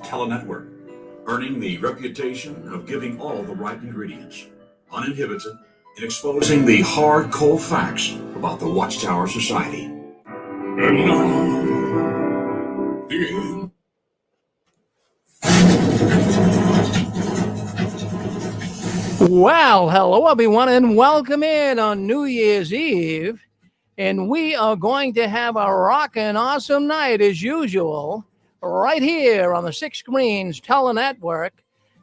Telenetwork, earning the reputation of giving all the right ingredients, uninhibited, in exposing the hard, cold facts about the Watchtower Society. And now, the Well, hello everyone, and welcome in on New Year's Eve. And we are going to have a rockin' awesome night as usual, right here on the Six Screens Telenetwork.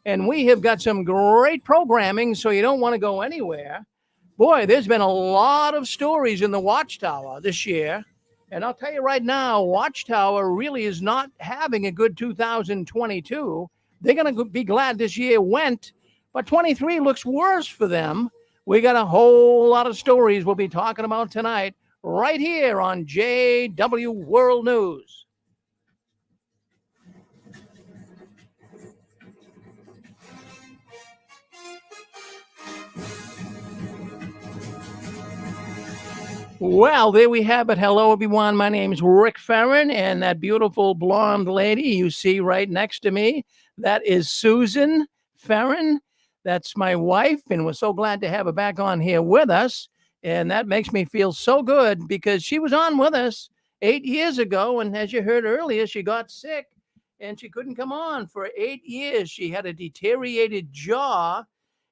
And we have got some great programming, so you don't want to go anywhere. Boy, there's been a lot of stories in the Watchtower this year. And I'll tell you right now, Watchtower really is not having a good 2022. They're going to be glad this year went, but 23 looks worse for them. We got a whole lot of stories we'll be talking about tonight, right here on JW World News. Well, there we have it. Hello, everyone. My name is Rick Fearon, and that beautiful blonde lady you see right next to me, that is Susan Fearon. That's my wife, and we're so glad to have her back on here with us. And that makes me feel so good because she was on with us 8 years ago, and as you heard earlier, she got sick and she couldn't come on for 8 years. She had a deteriorated jaw,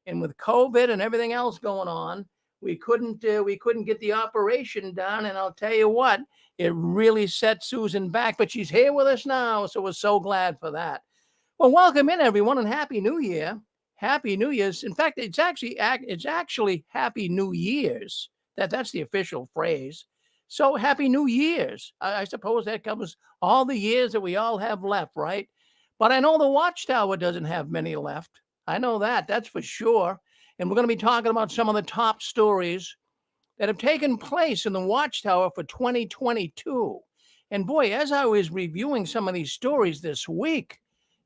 and with COVID and everything else going on, we couldn't get the operation done, and I'll tell you what, it really set Susan back. But she's here with us now, so we're so glad for that. Well, welcome in everyone, and Happy New Year. Happy New Year's. In fact, it's actually Happy New Year's. That's the official phrase. So Happy New Year's. I suppose that covers all the years that we all have left, right? But I know the Watchtower doesn't have many left. I know that. That's for sure. And we're going to be talking about some of the top stories that have taken place in the Watchtower for 2022. And boy, as I was reviewing some of these stories this week,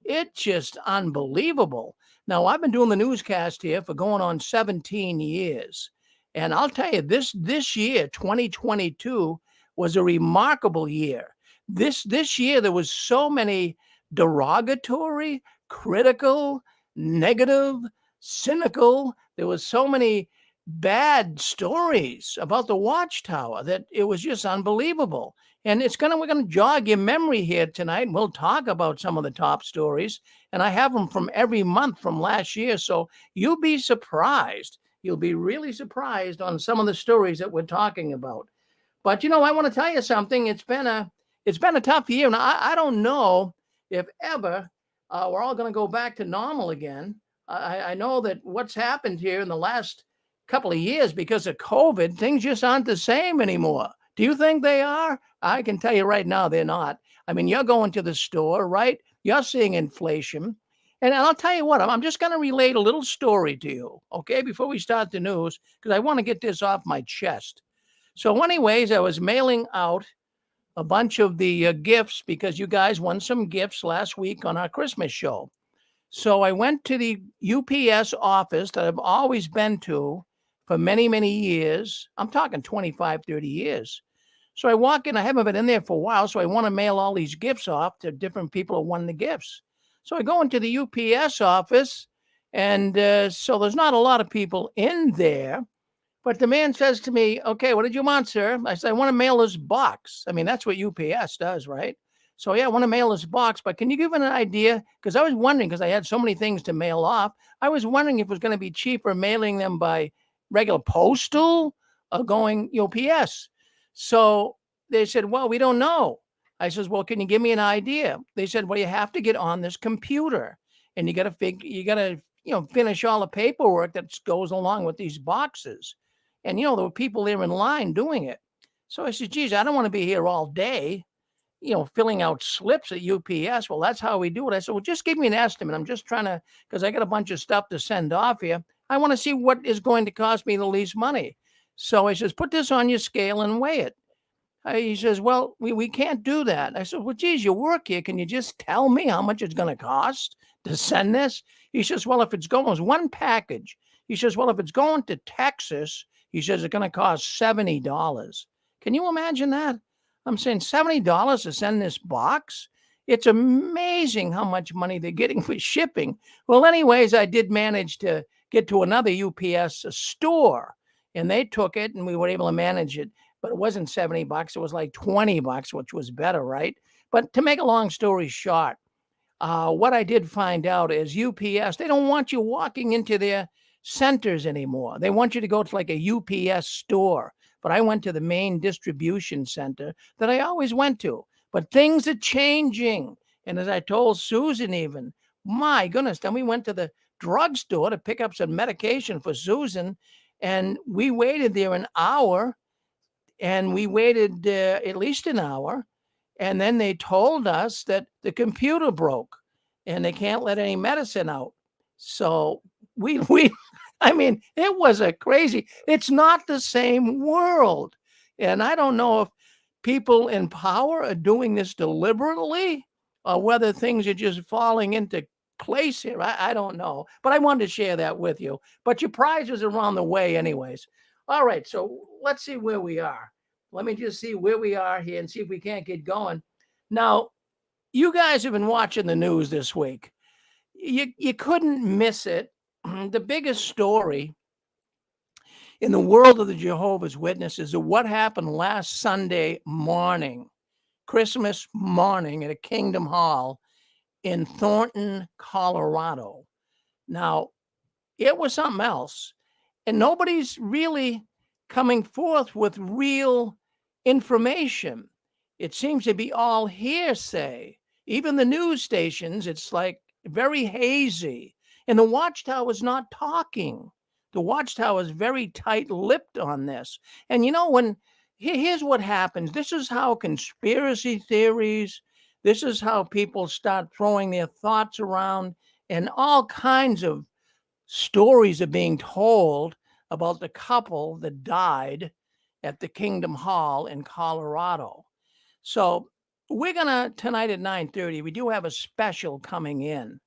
it's just unbelievable. Now, I've been doing the newscast here for going on 17 years. And I'll tell you, this year, 2022, was a remarkable year. This year, there was so many derogatory, critical, negative, cynical. There was so many bad stories about the Watchtower that it was just unbelievable. And we're gonna jog your memory here tonight. And we'll talk about some of the top stories, and I have them from every month from last year. So you'll be surprised. You'll be really surprised on some of the stories that we're talking about. But I want to tell you something. It's been a tough year, and I don't know if ever we're all going to go back to normal again. I know that what's happened here in the last couple of years because of COVID, things just aren't the same anymore. Do you think they are? I can tell you right now, they're not. I mean, you're going to the store, right? You're seeing inflation. And I'll tell you what, I'm just going to relate a little story to you, okay, before we start the news, because I want to get this off my chest. So, anyways, I was mailing out a bunch of the gifts because you guys won some gifts last week on our Christmas show. So I went to the UPS office that I've always been to for many, many years. I'm talking 25, 30 years. So I walk in, I haven't been in there for a while, so I want to mail all these gifts off to different people who won the gifts. So I go into the UPS office, and so there's not a lot of people in there. But the man says to me, "Okay, what did you want, sir?" I said, "I want to mail this box." I mean, that's what UPS does, right? So, yeah, I want to mail this box, but can you give an idea? Because I was wondering, because I had so many things to mail off, I was wondering if it was going to be cheaper mailing them by regular postal or going UPS. So they said, "Well, we don't know." I says, "Well, can you give me an idea?" They said, "Well, you have to get on this computer and you got to finish all the paperwork that goes along with these boxes." And, there were people there in line doing it. So I said, "Geez, I don't want to be here all day, filling out slips at UPS." "Well, that's how we do it." I said, "Well, just give me an estimate. I'm just trying to, because I got a bunch of stuff to send off here. I want to see what is going to cost me the least money." So I says, "Put this on your scale and weigh it." He says, "Well, we can't do that." I said, "Well, geez, you work here. Can you just tell me how much it's going to cost to send this?" He says, "Well, if it's one package." He says, "Well, if it's going to Texas," he says, "it's going to cost $70. Can you imagine that? I'm saying $70 to send this box. It's amazing how much money they're getting for shipping. Well, anyways, I did manage to get to another UPS store, and they took it, and we were able to manage it. But it wasn't $70; it was like $20, which was better, right? But to make a long story short, what I did find out is UPS, they don't want you walking into their centers anymore. They want you to go to like a UPS store. But I went to the main distribution center that I always went to. But things are changing. And as I told Susan, even, my goodness, then we went to the drugstore to pick up some medication for Susan. And we waited there an hour, and we waited at least an hour. And then they told us that the computer broke and they can't let any medicine out. So we I mean, it was a crazy, it's not the same world. And I don't know if people in power are doing this deliberately or whether things are just falling into place here. I don't know. But I wanted to share that with you. But your prizes are on the way anyways. All right, so let's see where we are. Let me just see where we are here and see if we can't get going. Now, you guys have been watching the news this week. You couldn't miss it. The biggest story in the world of the Jehovah's Witnesses is what happened last Sunday morning, Christmas morning at a Kingdom Hall in Thornton, Colorado. Now, it was something else, and nobody's really coming forth with real information. It seems to be all hearsay. Even the news stations, it's like very hazy. And the Watchtower is not talking. The Watchtower is very tight-lipped on this. And here's what happens. This is how conspiracy theories, this is how people start throwing their thoughts around, and all kinds of stories are being told about the couple that died at the Kingdom Hall in Colorado. So we're gonna tonight at 9:30. We do have a special coming in,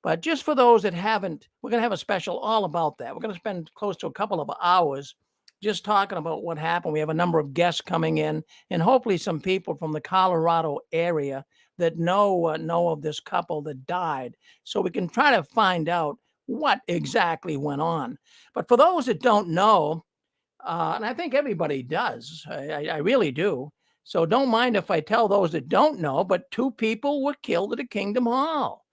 but just for those that haven't, we're gonna have a special all about that. We're gonna spend close to a couple of hours just talking about what happened. We have a number of guests coming in, and hopefully some people from the Colorado area that know of this couple that died, so we can try to find out what exactly went on. But for those that don't know, and I think everybody does, I really do. So don't mind if I tell those that don't know, but two people were killed at a Kingdom Hall.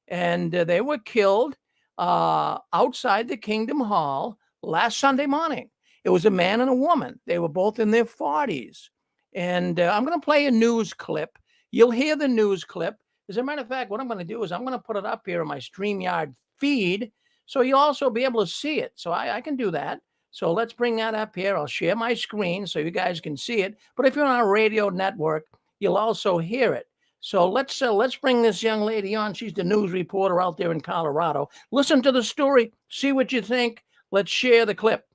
And they were killed outside the Kingdom Hall last Sunday morning. It was a man and a woman. They were both in their 40s. And I'm going to play a news clip. You'll hear the news clip. As a matter of fact, what I'm going to do is I'm going to put it up here in my StreamYard feed, so you'll also be able to see it. So I can do that. So let's bring that up here. I'll share my screen so you guys can see it. But if you're on our radio network, you'll also hear it. So let's bring this young lady on. She's the news reporter out there in Colorado. Listen to the story. See what you think. Let's share the clip.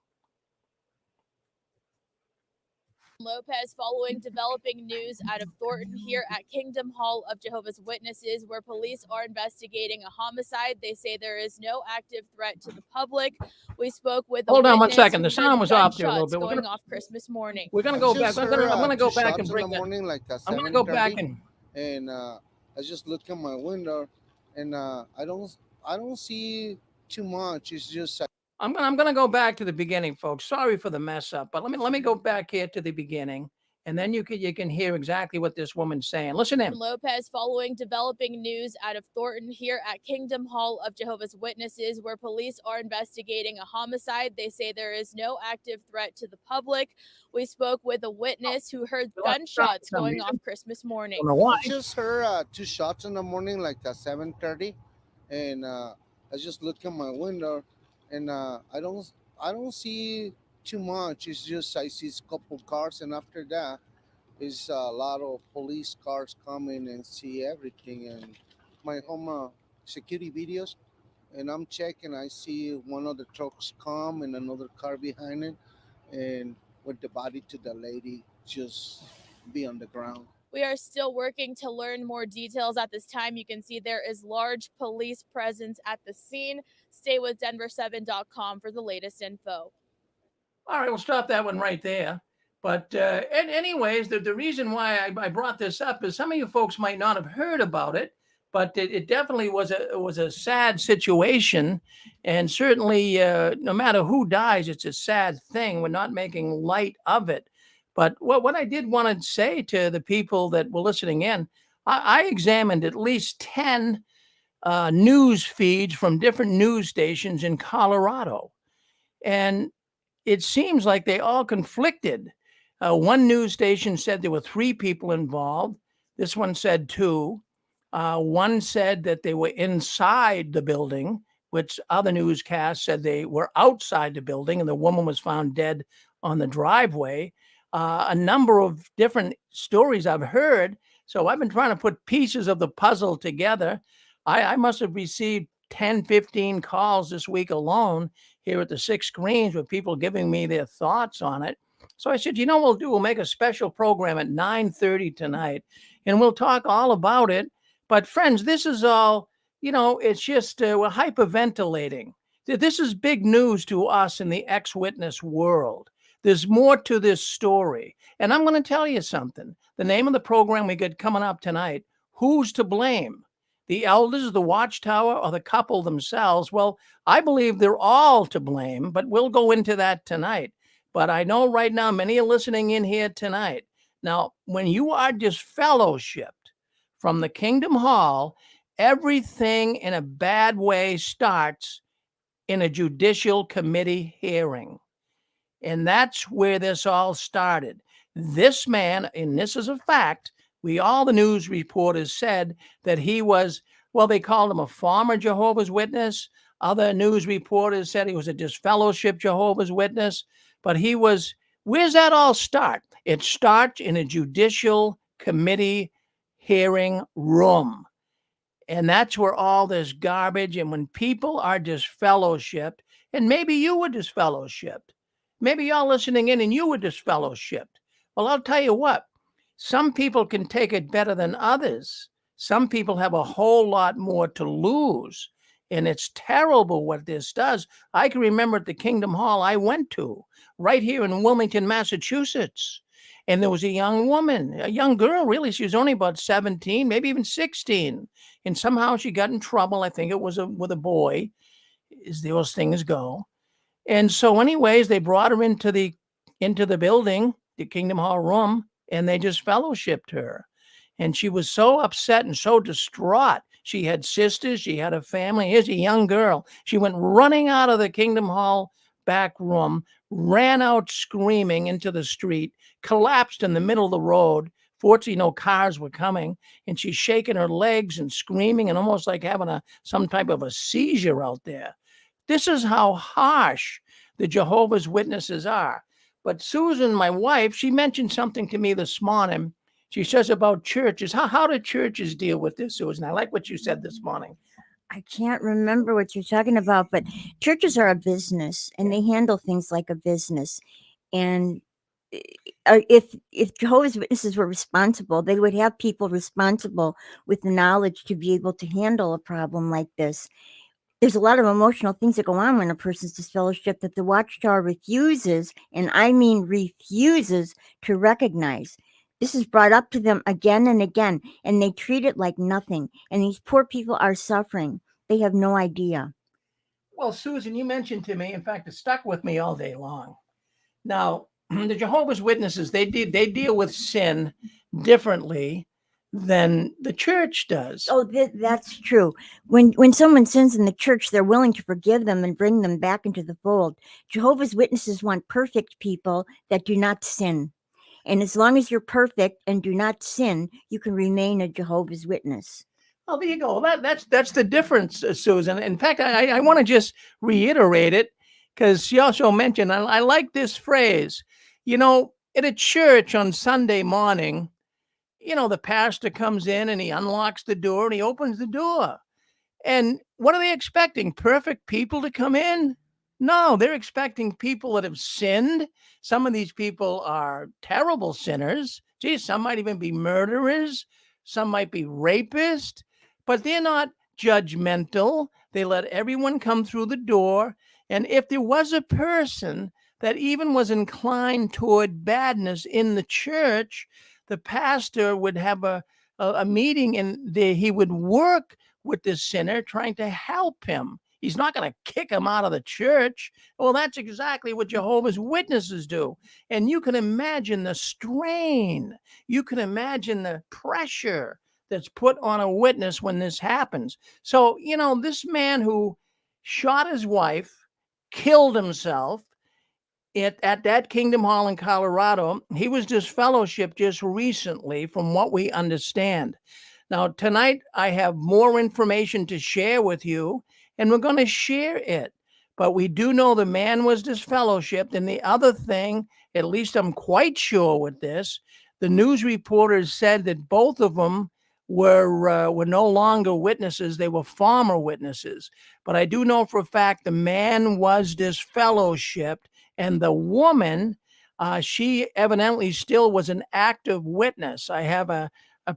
Lopez following developing news out of Thornton here at Kingdom Hall of Jehovah's Witnesses, where police are investigating a homicide. They say there is no active threat to the public. We spoke with Hold on 1 second. The sound was off there a little bit. Going off Christmas morning. We're gonna go back. I'm gonna go back and bring that. I'm gonna go back and I just look at my window, and I don't see too much. It's just I'm gonna go back to the beginning, folks. Sorry for the mess up, but let me go back here to the beginning, and then you can hear exactly what this woman's saying. Listen in. Lopez following developing news out of Thornton here at Kingdom Hall of Jehovah's Witnesses, where police are investigating a homicide. They say there is no active threat to the public. We spoke with a witness who heard gunshots going off Christmas morning. I just heard 2 shots in the morning, like at 7:30, and I just look at my window, and I don't see too much. It's just I see a couple cars, and after that is a lot of police cars coming and see everything. And my home security videos, and I'm checking. I see one of the trucks come and another car behind it, and with the body to the lady just be on the ground. We are still working to learn more details at this time. You can see there is large police presence at the scene. Stay with Denver7.com for the latest info. All right, we'll stop that one right there. But anyways, the reason why I brought this up is some of you folks might not have heard about it, but it definitely was a sad situation, and certainly no matter who dies, it's a sad thing. We're not making light of it. But what I did want to say to the people that were listening in, I examined at least 10 news feeds from different news stations in Colorado, and it seems like they all conflicted. One news station said there were 3 people involved. This one said 2. One said that they were inside the building, which other newscasts said they were outside the building, and the woman was found dead on the driveway. A number of different stories I've heard. So I've been trying to put pieces of the puzzle together. I must have received 10, 15 calls this week alone here at the 6 Screens with people giving me their thoughts on it. So I said, what we'll do? We'll make a special program at 9:30 tonight, and we'll talk all about it. But friends, this is all, it's just we're hyperventilating. This is big news to us in the ex-witness world. There's more to this story. And I'm going to tell you something. The name of the program we got coming up tonight, Who's to Blame? The elders, the Watchtower, or the couple themselves? Well, I believe they're all to blame, but we'll go into that tonight. But I know right now many are listening in here tonight. Now, when you are disfellowshipped from the Kingdom Hall, everything in a bad way starts in a judicial committee hearing. And that's where this all started. This man, and this is a fact, all the news reporters said that he was, they called him a former Jehovah's Witness. Other news reporters said he was a disfellowship Jehovah's Witness. But he was, where's that all start? It starts in a judicial committee hearing room. And that's where all this garbage, and when people are disfellowshipped, and maybe you were disfellowshipped, maybe y'all listening in and you were disfellowshipped. Well, I'll tell you what, some people can take it better than others. Some people have a whole lot more to lose. And it's terrible what this does. I can remember at the Kingdom Hall I went to, right here in Wilmington, Massachusetts. And there was a young woman, a young girl, really. She was only about 17, maybe even 16. And somehow she got in trouble. I think it was with a boy, as those things go. And so anyways, they brought her into the building, the Kingdom Hall room, and they just fellowshipped her. And she was so upset and so distraught. She had sisters, she had a family. Here's a young girl. She went running out of the Kingdom Hall back room, ran out screaming into the street, collapsed in the middle of the road. Fortunately, no cars were coming, and she's shaking her legs and screaming and almost like having some type of a seizure out there. This is how harsh the Jehovah's Witnesses are. But Susan, my wife, she mentioned something to me this morning. She says about churches. How do churches deal with this, Susan? I like what you said this morning. I can't remember what you're talking about, but churches are a business, and they handle things like a business. And if Jehovah's Witnesses were responsible, they would have people responsible with the knowledge to be able to handle a problem like this. There's a lot of emotional things that go on when a person's disfellowship that the Watchtower refuses, and I mean refuses, to recognize. This is brought up to them again and again, and they treat it like nothing. And these poor people are suffering. They have no idea. Well, Susan, you mentioned to me, in fact, it stuck with me all day long. Now, the Jehovah's Witnesses, they deal with sin differently than the church does. Oh, that's true. When someone sins in the church, they're willing to forgive them and bring them back into the fold. Jehovah's Witnesses want perfect people that do not sin. And as long as you're perfect and do not sin, you can remain a Jehovah's Witness. Oh, there you go. That's the difference, Susan. In fact, I want to just reiterate it, because she also mentioned, I like this phrase, at a church on Sunday morning, the pastor comes in and he unlocks the door and he opens the door. And what are they expecting? Perfect people to come in? No, they're expecting people that have sinned. Some of these people are terrible sinners. Geez, some might even be murderers. Some might be rapists, but they're not judgmental. They let everyone come through the door. And if there was a person that even was inclined toward badness in the church, the pastor would have a meeting and he would work with this sinner, trying to help him. He's not going to kick him out of the church. Well, that's exactly what Jehovah's Witnesses do. And you can imagine the strain. You can imagine the pressure that's put on a witness when this happens. So, this man who shot his wife, killed himself at that Kingdom Hall in Colorado, he was disfellowshipped just recently, from what we understand. Now, tonight, I have more information to share with you, and we're going to share it. But we do know the man was disfellowshipped. And the other thing, at least I'm quite sure with this, the news reporters said that both of them were no longer witnesses. They were former witnesses. But I do know for a fact the man was disfellowshipped, and the woman, she evidently still was an active witness. I have a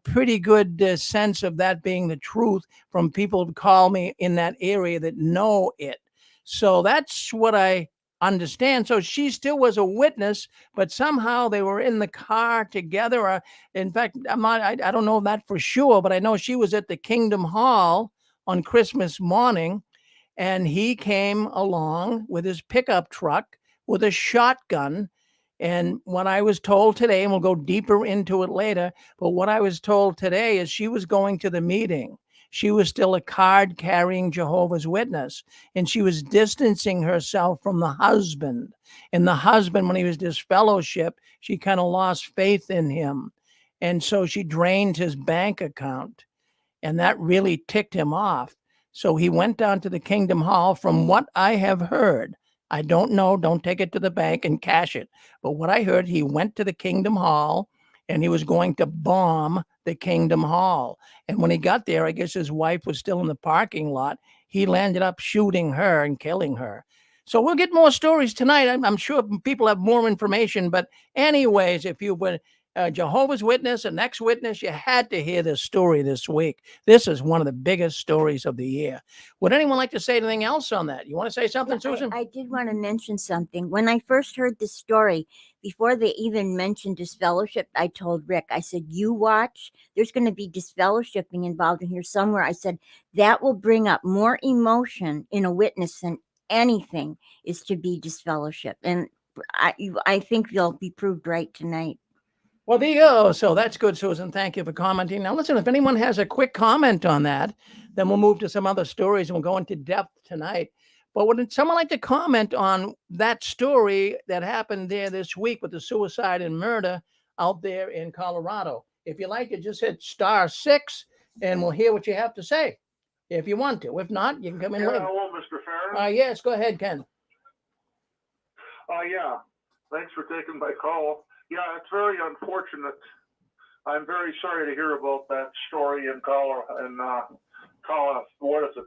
pretty good sense of that being the truth from people who call me in that area that know it. So that's what I understand. So she still was a witness, but somehow they were in the car together. In fact, I don't know that for sure, but I know she was at the Kingdom Hall on Christmas morning, and he came along with his pickup truck with a shotgun. And what I was told today, and we'll go deeper into it later, but what I was told today is she was going to the meeting. She was still a card-carrying Jehovah's Witness, and she was distancing herself from the husband. And the husband, when he was disfellowshipped, she kind of lost faith in him. And so she drained his bank account, and that really ticked him off. So he went down to the Kingdom Hall. From what I have heard, I don't know, don't take it to the bank and cash it. But what I heard, he went to the Kingdom Hall and he was going to bomb the Kingdom Hall. And when he got there, I guess his wife was still in the parking lot. He landed up shooting her and killing her. So we'll get more stories tonight. I'm sure people have more information. But anyways, if you were a Jehovah's Witness, an ex-witness, you had to hear this story this week. This is one of the biggest stories of the year. Would anyone like to say anything else on that? You want to say something, Susan? I did want to mention something. When I first heard this story, before they even mentioned disfellowship, I told Rick, I said, you watch, there's going to be disfellowshipping involved in here somewhere. I said, that will bring up more emotion in a witness than anything is to be disfellowship. And I think you'll be proved right tonight. Well, there you go. So that's good, Susan. Thank you for commenting. Now, listen, if anyone has a quick comment on that, then we'll move to some other stories and we'll go into depth tonight. But would someone like to comment on that story that happened there this week with the suicide and murder out there in Colorado? If you like it, just hit *6 and we'll hear what you have to say if you want to. If not, you can come in later. Hello, Mr. Fearon. Yes, go ahead, Ken. Yeah, thanks for taking my call. Yeah, it's very unfortunate. I'm very sorry to hear about that story in what is it,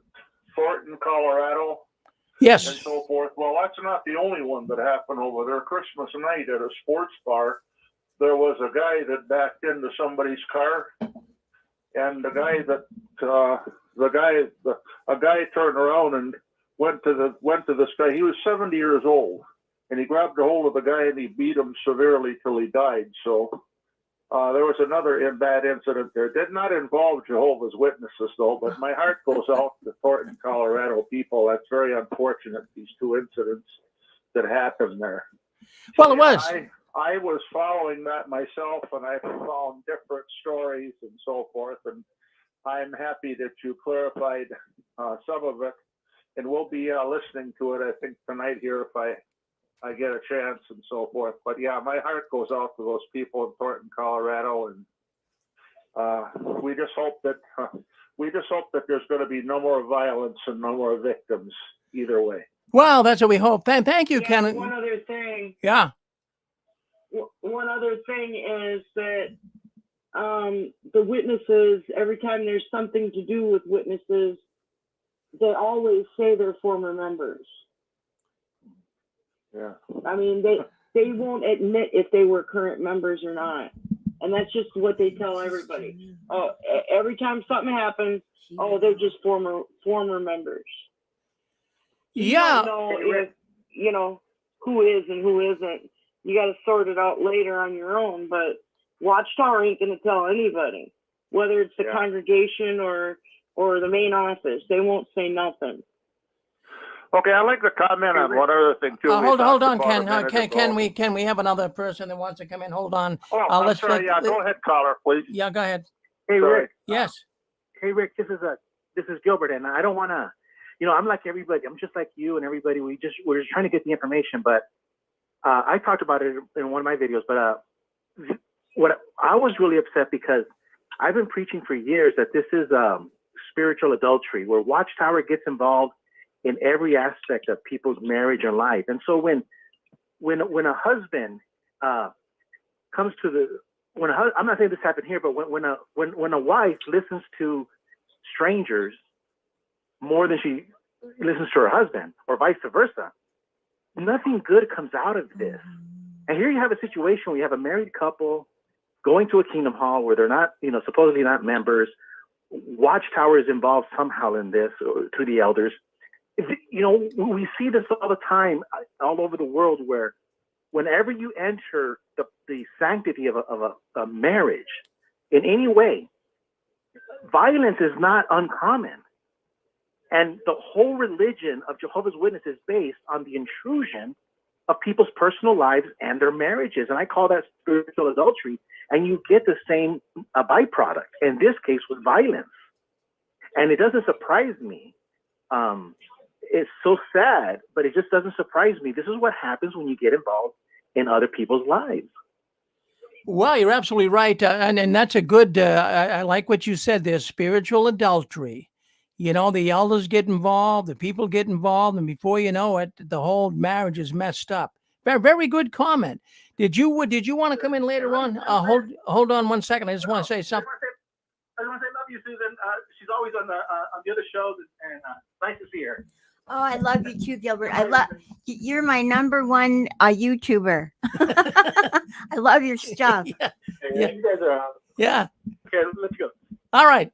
Thornton, Colorado? Yes. And so forth. Well, that's not the only one that happened over there. Christmas night at a sports bar, there was a guy that backed into somebody's car, and a guy turned around and went to this guy. He was 70 years old. And he grabbed a hold of the guy and he beat him severely till he died. So there was another bad incident there. Did not involve Jehovah's Witnesses, though, but my heart goes out to Thornton, Colorado people. That's very unfortunate, these two incidents that happened there. Well, it was. I was following that myself, and I found different stories and so forth, and I'm happy that you clarified some of it, and we'll be listening to it, I think, tonight here if I get a chance and so forth. But yeah, my heart goes out to those people in Thornton, Colorado, and we just hope that there's going to be no more violence and no more victims either way. Well, that's what we hope. Thank you, Ken. One other thing. Yeah. One other thing is that the witnesses, every time there's something to do with witnesses, they always say they're former members. Yeah. I mean, they won't admit if they were current members or not. And that's just what they tell everybody. Oh, every time something happens, oh, they're just former members. Yeah. You don't know if, who is and who isn't. You got to sort it out later on your own. But Watchtower ain't going to tell anybody, whether it's the congregation or the main office. They won't say nothing. Okay, I'd like to comment on one other thing too. Hold on, Ken. Can we have another person that wants to come in? Hold on. Oh, I'm sorry. Go ahead, caller, please. Yeah, go ahead. Hey, Rick. Yes. Hey, Rick. This is Gilbert, and I don't want to. I'm like everybody. I'm just like you and everybody. We're just trying to get the information. But I talked about it in one of my videos. But what I was really upset because I've been preaching for years that this is spiritual adultery, where Watchtower gets involved in every aspect of people's marriage and life. And so when a husband comes to I'm not saying this happened here, but when a wife listens to strangers more than she listens to her husband, or vice versa, nothing good comes out of this. And here you have a situation where you have a married couple going to a Kingdom Hall where they're not, supposedly not members. Watchtower is involved somehow in this, through the elders. We see this all the time, all over the world, where whenever you enter the sanctity of a marriage in any way, violence is not uncommon. And the whole religion of Jehovah's Witnesses is based on the intrusion of people's personal lives and their marriages. And I call that spiritual adultery. And you get the same byproduct, in this case with violence. And it doesn't surprise me. It's so sad, but it just doesn't surprise me. This is what happens when you get involved in other people's lives. Well, you're absolutely right. And that's a good, I like what you said there, spiritual adultery. The elders get involved, the people get involved, and before you know it, the whole marriage is messed up. Very, very good comment. Did you want to come in later on? Hold on 1 second. I just want to say something. I want to say love you, Susan. She's always on the other shows, and nice to see her. Oh, I love you too, Gilbert. You're my number one YouTuber. I love your stuff. Yeah. You guys are Yeah. Okay, let's go. All right.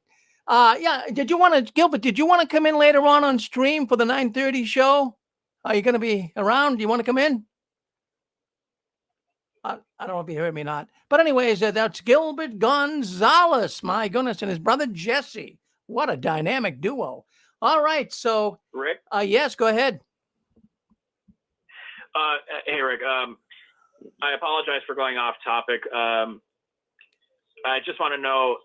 Gilbert, did you want to come in later on stream for the 9:30 show? Are you going to be around? Do you want to come in? I don't know if you heard me or not. But anyways, that's Gilbert Gonzalez, my goodness, and his brother Jesse. What a dynamic duo. All right, so Rick? Yes, go ahead. Hey, Rick. I apologize for going off topic. I just want to know,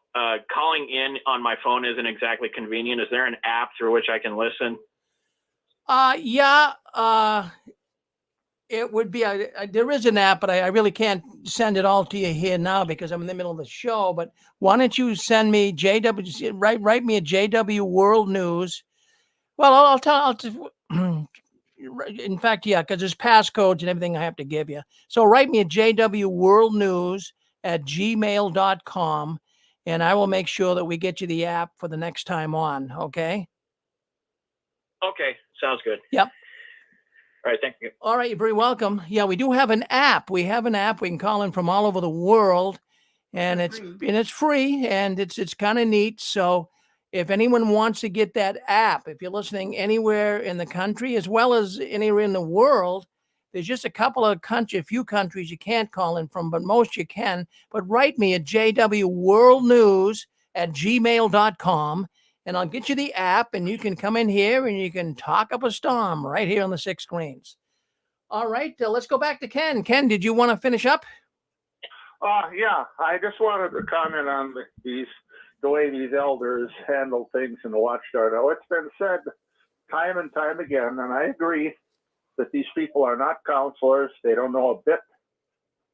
calling in on my phone isn't exactly convenient. Is there an app through which I can listen? It would be, there is an app, but I really can't send it all to you here now because I'm in the middle of the show. But why don't you send me write me a JW World News. Well, in fact, yeah, because there's passcodes and everything I have to give you. So write me a JW World News at gmail.com, and I will make sure that we get you the app for the next time on. Okay. Okay. Sounds good. Yep. All right, thank you. All right, you're very welcome. Yeah, we do have an app. We have an app. We can call in from all over the world, and it's free, and it's kind of neat. So if anyone wants to get that app, if you're listening anywhere in the country as well as anywhere in the world, there's just a few countries you can't call in from, but most you can. But write me at jwworldnews at gmail.com. And I'll get you the app, and you can come in here and you can talk up a storm right here on the 6 screens. All right, let's go back to Ken. Ken, did you want to finish up? Yeah, I just wanted to comment on the way these elders handle things in the Watchtower. Now, it's been said time and time again, and I agree that these people are not counselors. They don't know a bit.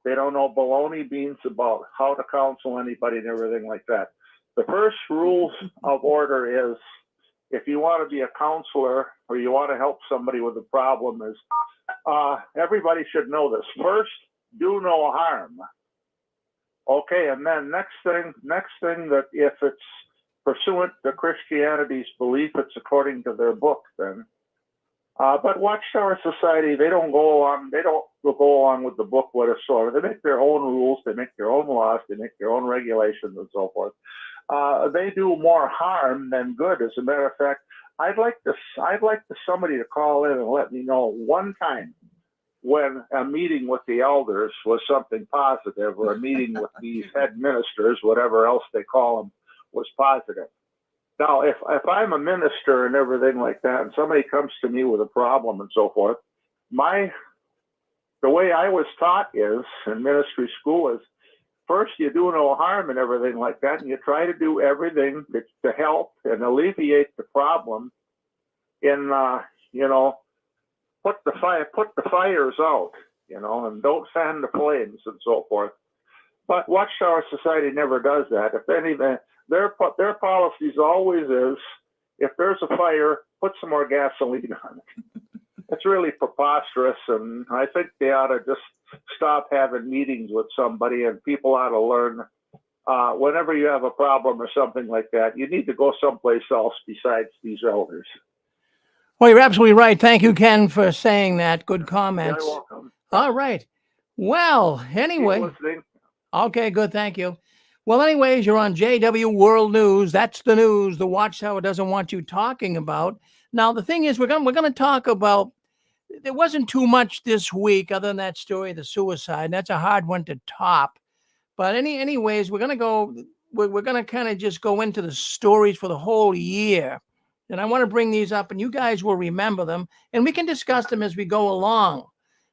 They don't know baloney beans about how to counsel anybody and everything like that. The first rules of order is, if you want to be a counselor or you want to help somebody with a problem, is everybody should know this. First, do no harm. Okay, and then next thing that if it's pursuant to Christianity's belief, it's according to their book then. But Watchtower Society, they don't go along with the book whatsoever. They make their own rules, they make their own laws, they make their own regulations and so forth. They do more harm than good. As a matter of fact, I'd like somebody to call in and let me know one time when a meeting with the elders was something positive, or a meeting with these head ministers, whatever else they call them, was positive. Now, if I'm a minister and everything like that, and somebody comes to me with a problem and so forth, the way I was taught is, in ministry school, is first you do no harm and everything like that, and you try to do everything to help and alleviate the problem in, put the fires out, and don't fan the flames and so forth. But Watchtower Society never does that. If anything, their policies always is, if there's a fire, put some more gasoline on it. It's really preposterous, and I think they ought to just stop having meetings with somebody, and people ought to learn, whenever you have a problem or something like that, you need to go someplace else besides these elders. Well, you're absolutely right. Thank you, Ken, for saying that. Good comments. You're welcome. All right. Well, anyway. Keep listening. Okay, good. Thank you. Well, anyways, you're on JW World News. That's the news the Watchtower doesn't want you talking about. Now, the thing is, we're going to talk about, there wasn't too much this week other than that story of the suicide. That's a hard one to top. But anyways, we're going to kind of just go into the stories for the whole year. And I want to bring these up, and you guys will remember them, and we can discuss them as we go along.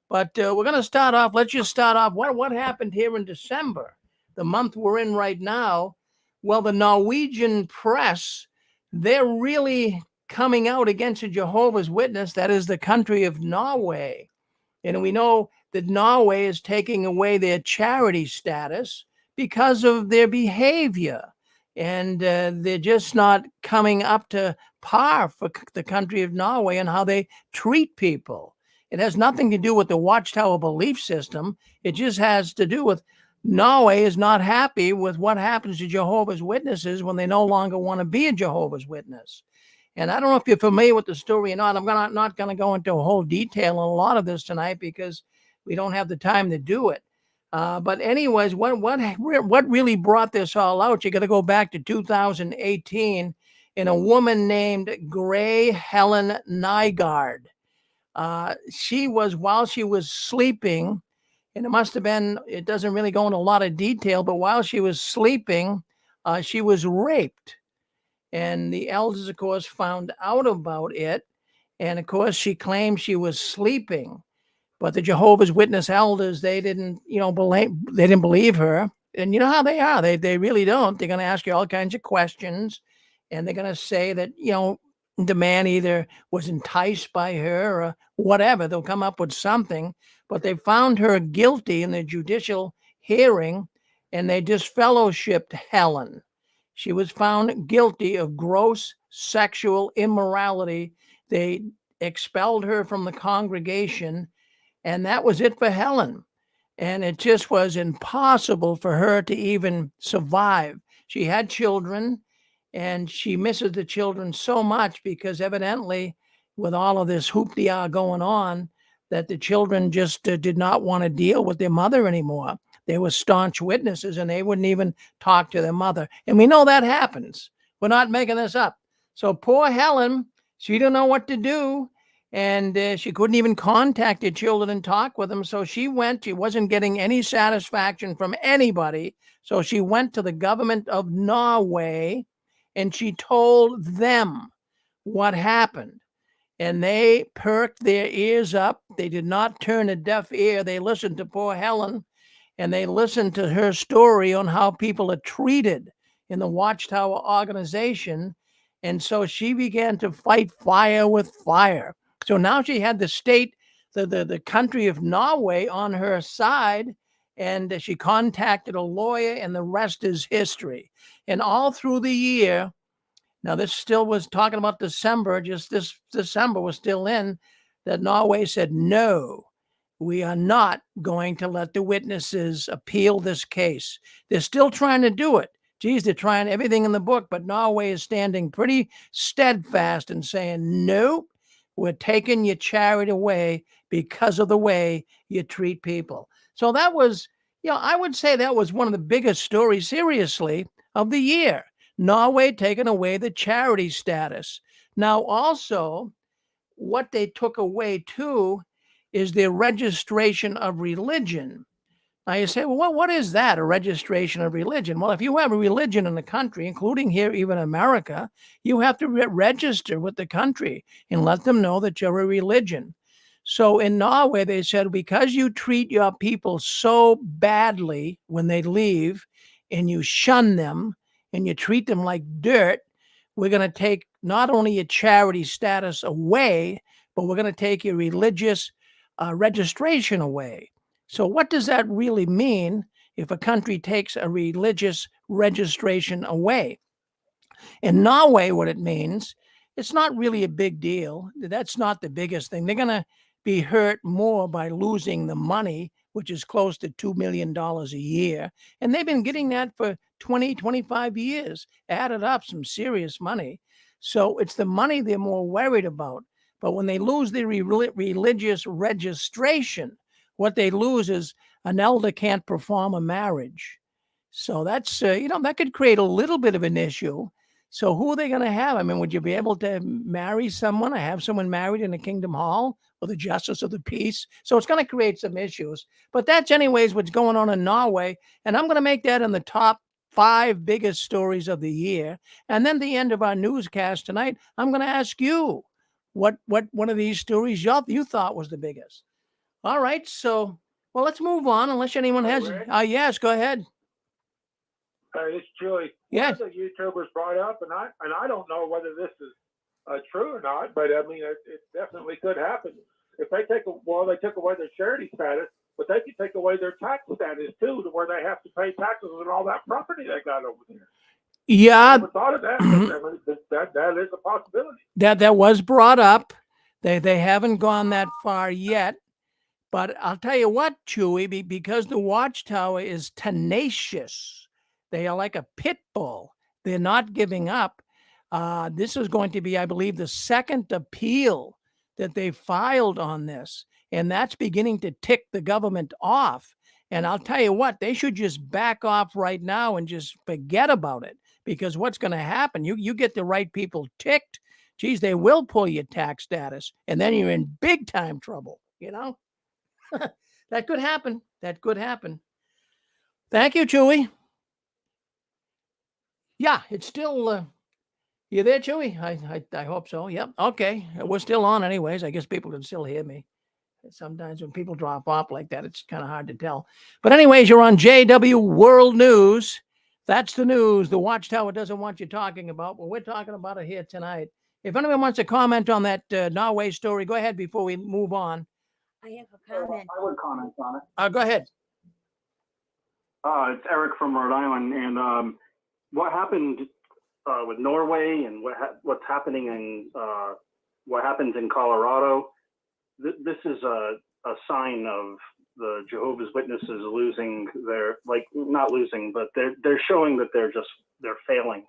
But we're going to start off. Let's just start off. What happened here in December, the month we're in right now? Well, the Norwegian press, they're really coming out against a Jehovah's Witness, that is the country of Norway. And we know that Norway is taking away their charity status because of their behavior. And they're just not coming up to par for the country of Norway and how they treat people. It has nothing to do with the Watchtower belief system. It just has to do with Norway is not happy with what happens to Jehovah's Witnesses when they no longer want to be a Jehovah's Witness. And I don't know if you're familiar with the story or not. I'm not going to go into a whole detail on a lot of this tonight because we don't have the time to do it. But anyways, what really brought this all out? You got to go back to 2018, and a woman named Gray Helen Nygaard. While she was sleeping, and it doesn't really go into a lot of detail, but while she was sleeping, she was raped. And the elders, of course, found out about it. And of course, she claimed she was sleeping. But the Jehovah's Witness elders, they didn't believe her. And you know how they are. They really don't. They're going to ask you all kinds of questions. And they're going to say that, the man either was enticed by her or whatever. They'll come up with something. But they found her guilty in the judicial hearing, and they disfellowshipped Helen. She was found guilty of gross sexual immorality. They expelled her from the congregation, and that was it for Helen. And it just was impossible for her to even survive. She had children, and she misses the children so much because evidently, with all of this hoopty-ah going on, that the children just did not want to deal with their mother anymore. They were staunch witnesses, and they wouldn't even talk to their mother. And we know that happens. We're not making this up. So poor Helen, she didn't know what to do, and she couldn't even contact her children and talk with them. So she wasn't getting any satisfaction from anybody. So she went to the government of Norway, and she told them what happened. And they perked their ears up. They did not turn a deaf ear. They listened to poor Helen, and they listened to her story on how people are treated in the Watchtower organization. And so she began to fight fire with fire. So now she had the state, the country of Norway on her side, and she contacted a lawyer, and the rest is history. And all through the year, now this still was talking about December, just this December was still in, that Norway said, no, we are not going to let the witnesses appeal this case. They're still trying to do it. Geez, they're trying everything in the book, but Norway is standing pretty steadfast and saying, no, we're taking your charity away because of the way you treat people. So that was, I would say that was one of the biggest stories, seriously, of the year. Norway taking away the charity status. Now, also, what they took away too is the registration of religion. Now you say, well, what is that, a registration of religion? Well, if you have a religion in the country, including here, even America, you have to register with the country and let them know that you're a religion. So in Norway, they said, because you treat your people so badly when they leave and you shun them and you treat them like dirt, we're going to take not only your charity status away, but we're going to take your religious registration away. So what does that really mean if a country takes a religious registration away? In Norway, what it means, it's not really a big deal. That's not the biggest thing. They're going to be hurt more by losing the money, which is close to $2 million a year. And they've been getting that for 20, 25 years, added up some serious money. So it's the money they're more worried about. But when they lose the religious registration, what they lose is an elder can't perform a marriage. So that's, that could create a little bit of an issue. So who are they going to have? I mean, would you be able to marry someone or have someone married in a Kingdom Hall or the Justice of the Peace? So it's going to create some issues. But that's anyways what's going on in Norway. And I'm going to make that in the top 5 biggest stories of the year. And then the end of our newscast tonight, I'm going to ask you what one of these stories you thought was the biggest. All right. So, well, let's move on unless anyone has. Yes, go ahead. It's Julie. Yes. One of the YouTubers brought up, and I don't know whether this is true or not, but I mean, it definitely could happen. If they they took away their charity status, but they could take away their tax status too, to where they have to pay taxes on all that property they got over there. Yeah. I never thought of that. That is a possibility. That was brought up. They haven't gone that far yet. But I'll tell you what, Chewy, because the Watchtower is tenacious. They are like a pit bull. They're not giving up. This is going to be, I believe, the second appeal that they filed on this. And that's beginning to tick the government off. And I'll tell you what, they should just back off right now and just forget about it. Because what's going to happen, you get the right people ticked, geez, they will pull your tax status. And then you're in big time trouble, That could happen. That could happen. Thank you, Chewy. Yeah, it's still. You there, Chewy? I hope so. Yep. Okay. We're still on, anyways. I guess people can still hear me. Sometimes when people drop off like that, it's kind of hard to tell. But anyways, you're on JW World News. That's the news the Watchtower doesn't want you talking about, but we're talking about it here tonight. If anyone wants to comment on that Norway story, go ahead before we move on. I have a comment. I would comment on it. Go ahead. It's Eric from Rhode Island, and what happened with Norway and what's happening in what happens in Colorado. This is a sign of the Jehovah's Witnesses losing their, not losing, but they're showing that they're failing.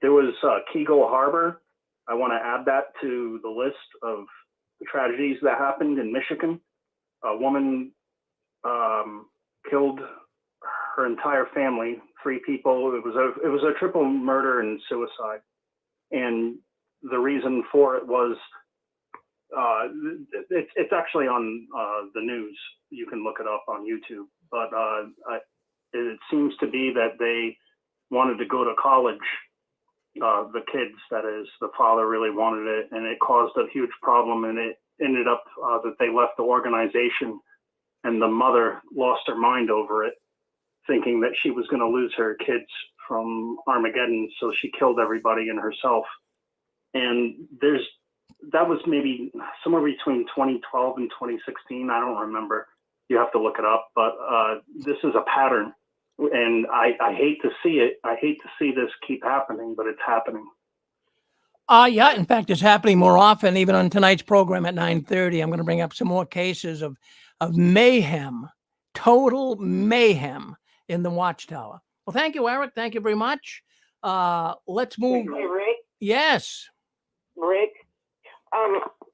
There was Kegel Harbor. I want to add that to the list of tragedies that happened in Michigan. A woman killed her entire family, 3 people. It was a triple murder and suicide, and the reason for it was it's actually on the news. You can look it up on YouTube. But it seems to be that they wanted to go to college. The kids, that is, the father really wanted it, and it caused a huge problem. And it ended up that they left the organization, and the mother lost her mind over it, thinking that she was going to lose her kids from Armageddon, so she killed everybody and herself. And that was maybe somewhere between 2012 and 2016. I don't remember. You have to look it up. But this is a pattern, and I hate to see it. I hate to see this keep happening, but it's happening. Yeah, in fact, it's happening more often. Even on tonight's program at 9:30, I'm going to bring up some more cases of mayhem, total mayhem in the Watchtower. Well, thank you, Eric. Thank you very much. Let's move. Hey, Rick. Yes. Rick.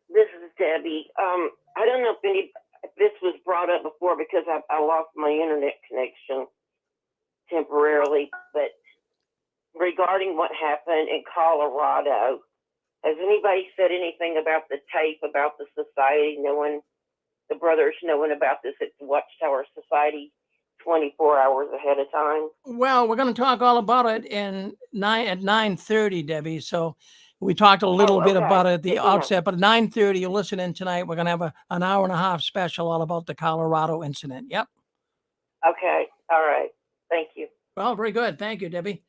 This is Debbie. I don't know if this was brought up before because I lost my internet connection temporarily, but regarding what happened in Colorado, Has anybody said anything about the tape, about the society, knowing, the brothers knowing about this at the Watchtower Society 24 hours ahead of time? Well, we're going to talk all about it at 9:30, Debbie. So we talked a little bit okay. about it at the Good to know. outset, but at 9:30, you listen in tonight. We're going to have an hour and a half special all about the Colorado incident. Yep. Okay. All right. Thank you. Well, very good. Thank you, Debbie.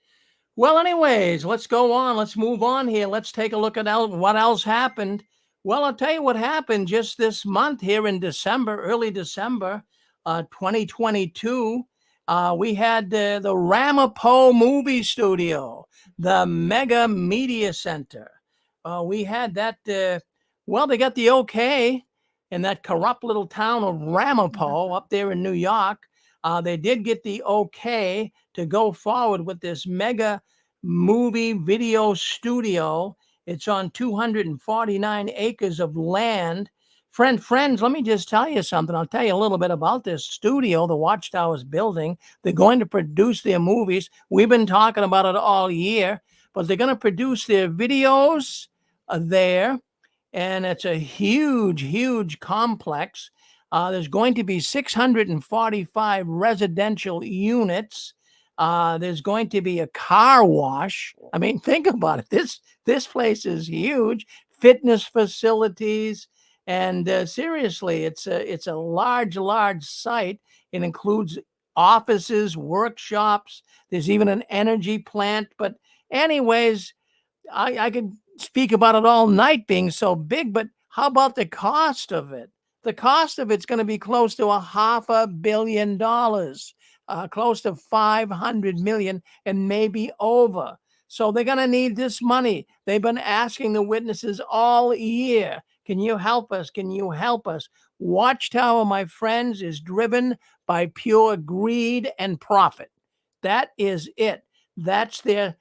Well, anyways, let's go on. Let's move on here. Let's take a look at what else happened. Well, I'll tell you what happened just this month here in December, early December, 2022. We had the Ramapo movie studio, the Mega Media Center. We had that. Well, they got the okay in that corrupt little town of Ramapo up there in New York. They did get the okay to go forward with this mega movie video studio. It's on 249 acres of land. Friends, let me just tell you something. I'll tell you a little bit about this studio, the Watchtower's building. They're going to produce their movies. We've been talking about it all year, but they're going to produce their videos there. And it's a huge, huge complex. There's going to be 645 residential units. There's going to be a car wash. I mean, think about it. This place is huge. Fitness facilities, and seriously, it's a large site. It includes offices, workshops. There's even an energy plant. But anyways, I could speak about it all night being so big, but how about the cost of it? The cost of it's going to be close to $500 million, close to 500 million, and maybe over. So they're going to need this money. They've been asking the witnesses all year, can you help us? Can you help us? Watchtower, my friends, is driven by pure greed and profit. That is it. That's their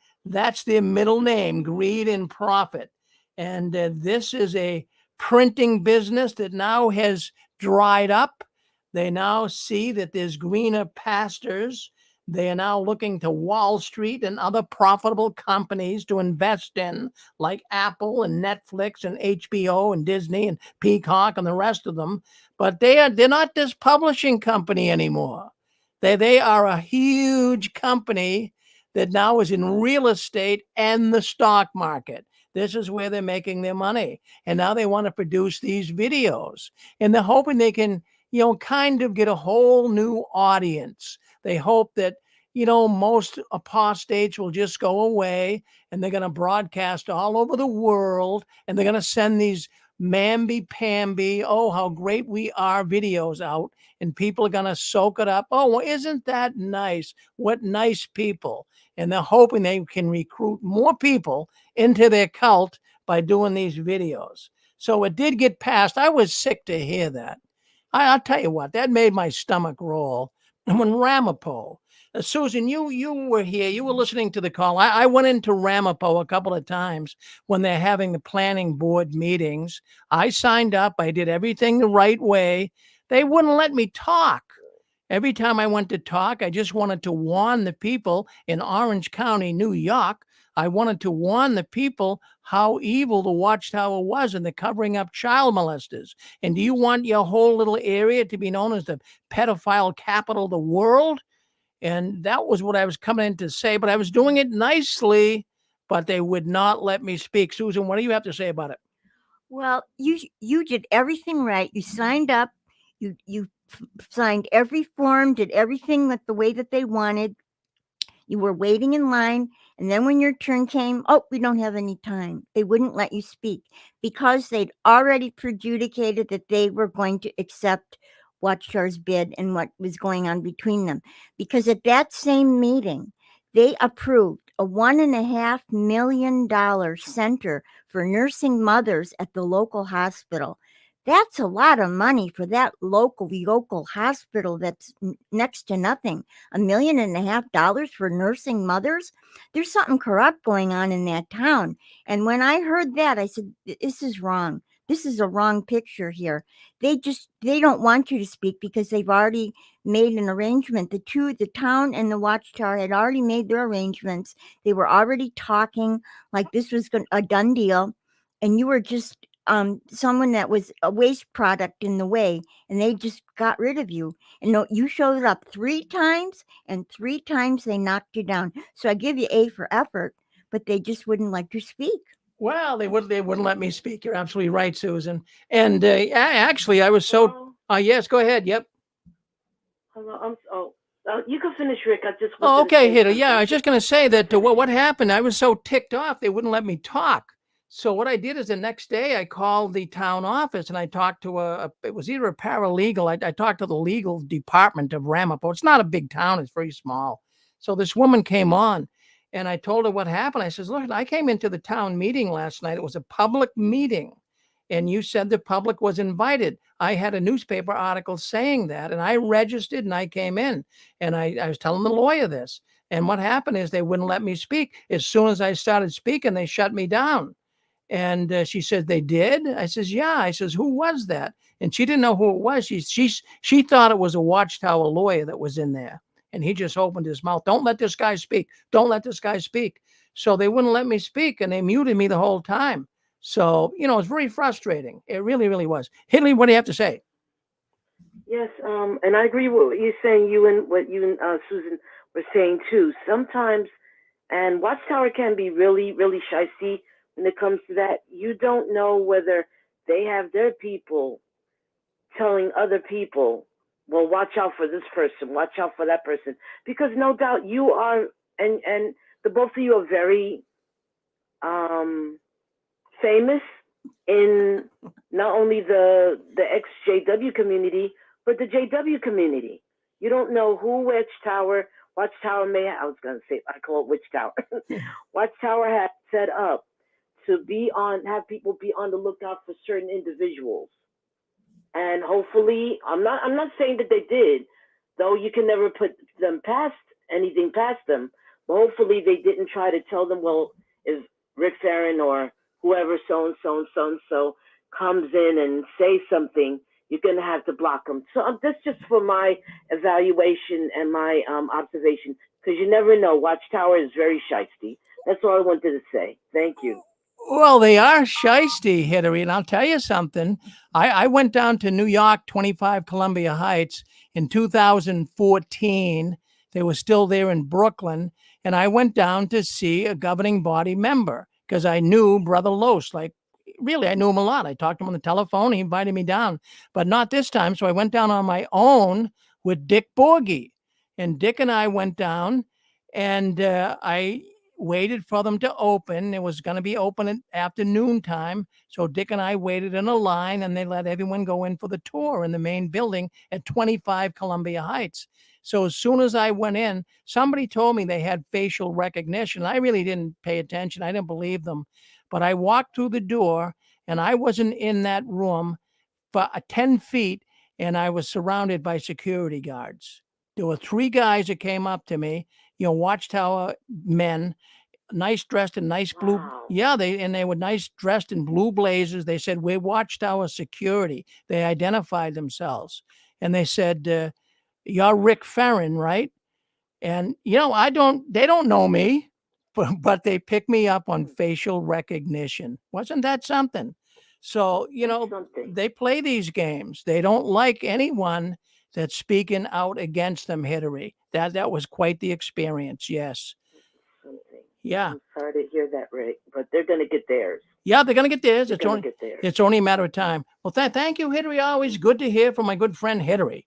middle name, greed and profit. And this is a printing business that now has dried up. They now see that there's greener pastures. They are now looking to Wall Street and other profitable companies to invest in, like Apple and Netflix and HBO and Disney and Peacock and the rest of them. But they're not this publishing company anymore. They are a huge company that now is in real estate and the stock market. This is where they're making their money. And now they want to produce these videos. And they're hoping they can, kind of get a whole new audience. They hope that, most apostates will just go away and they're going to broadcast all over the world. And they're going to send these mamby-pamby, oh, how great we are videos out. And people are going to soak it up. Oh, well, isn't that nice? What nice people. And they're hoping they can recruit more people into their cult by doing these videos. So it did get passed. I was sick to hear that. I'll tell you what, that made my stomach roll. And when Ramapo, Susan, you were here, you were listening to the call. I went into Ramapo a couple of times when they're having the planning board meetings. I signed up. I did everything the right way. They wouldn't let me talk. Every time I went to talk, I just wanted to warn the people in Orange County, New York. I wanted to warn the people how evil the Watchtower was and the covering up child molesters. And do you want your whole little area to be known as the pedophile capital of the world? And that was what I was coming in to say, but I was doing it nicely, but they would not let me speak. Susan, what do you have to say about it? Well, you did everything right. You signed up. You signed every form, did everything the way that they wanted. You were waiting in line, and then when your turn came, oh, we don't have any time. They wouldn't let you speak because they'd already prejudicated that they were going to accept Watchtower's bid and what was going on between them. Because at that same meeting, they approved a $1.5 million center for nursing mothers at the local hospital. That's a lot of money for that local hospital that's next to nothing. $1.5 million for nursing mothers? There's something corrupt going on in that town. And when I heard that, I said, this is wrong. This is a wrong picture here. They don't want you to speak because they've already made an arrangement. The town and the Watchtower had already made their arrangements. They were already talking like this was a done deal. and you were just someone that was a waste product in the way, and they just got rid of you. And no, you showed up 3 times, and 3 times they knocked you down. So I give you A for effort, but they just wouldn't let you speak. Well, they wouldn't let me speak. You're absolutely right, Susan. And actually, I was so. Yes, go ahead. Yep. Hello. You can finish, Rick. I just. Oh, wanted to okay, say Hitter. Yeah, I something. was just going to say that what happened, I was so ticked off, they wouldn't let me talk. So what I did is the next day I called the town office and I talked to it was either a paralegal. I talked to the legal department of Ramapo. It's not a big town. It's very small. So this woman came on and I told her what happened. I says, look, I came into the town meeting last night. It was a public meeting. And you said the public was invited. I had a newspaper article saying that, and I registered and I came in. And I was telling the lawyer this. And what happened is they wouldn't let me speak. As soon as I started speaking, they shut me down. And she said, they did? I says, yeah. I says, who was that? And she didn't know who it was. She thought it was a Watchtower lawyer that was in there. And he just opened his mouth. Don't let this guy speak. Don't let this guy speak. So they wouldn't let me speak, and they muted me the whole time. So, it's very frustrating. It really, really was. Hidley, what do you have to say? Yes, and I agree with what you're saying, what you and Susan were saying too. Sometimes, and Watchtower can be really, really shysty when it comes to that. You don't know whether they have their people telling other people, well, watch out for this person, watch out for that person, because no doubt you are, and the both of you are very famous in not only the ex-JW community, but the JW community. You don't know who Watchtower may have, I was going to say, I call it Watchtower. Watchtower has set up to have people be on the lookout for certain individuals. And hopefully, I'm not saying that they did, though you can never put anything past them. But hopefully they didn't try to tell them, well, if Rick Fearon or whoever so-and-so comes in and say something, you're going to have to block them. So that's just for my evaluation and my observation, because you never know. Watchtower is very shysty. That's all I wanted to say. Thank you. Well, they are shysty, Hillary, and I'll tell you something. I went down to New York, 25 Columbia Heights in 2014. They were still there in Brooklyn, and I went down to see a governing body member because I knew Brother Los. Really, I knew him a lot. I talked to him on the telephone. He invited me down, but not this time. So I went down on my own with Dick Borgie, and Dick and I went down, and I waited for them to open. It was going to be open at afternoon time. So Dick and I waited in a line and they let everyone go in for the tour in the main building at 25 Columbia Heights. So as soon as I went in, somebody told me they had facial recognition. I really didn't pay attention. I didn't believe them. But I walked through the door and I wasn't in that room for 10 feet and I was surrounded by security guards. There were 3 guys that came up to me, Watchtower men, nice dressed in nice blue. Wow. Yeah, they were nice dressed in blue blazers. They said, we're Watchtower security. They identified themselves. And they said, you're Rick Fearon, right? And, they don't know me, but they picked me up on facial recognition. Wasn't that something? So, they play these games. They don't like anyone that's speaking out against them, Hillary. That was quite the experience, yes. Something. Yeah. I'm sorry to hear that, Rick, but they're going to get theirs. Yeah, they're going to get theirs. Theirs. It's only a matter of time. Well, thank you, Hillary. Always good to hear from my good friend, Hillary.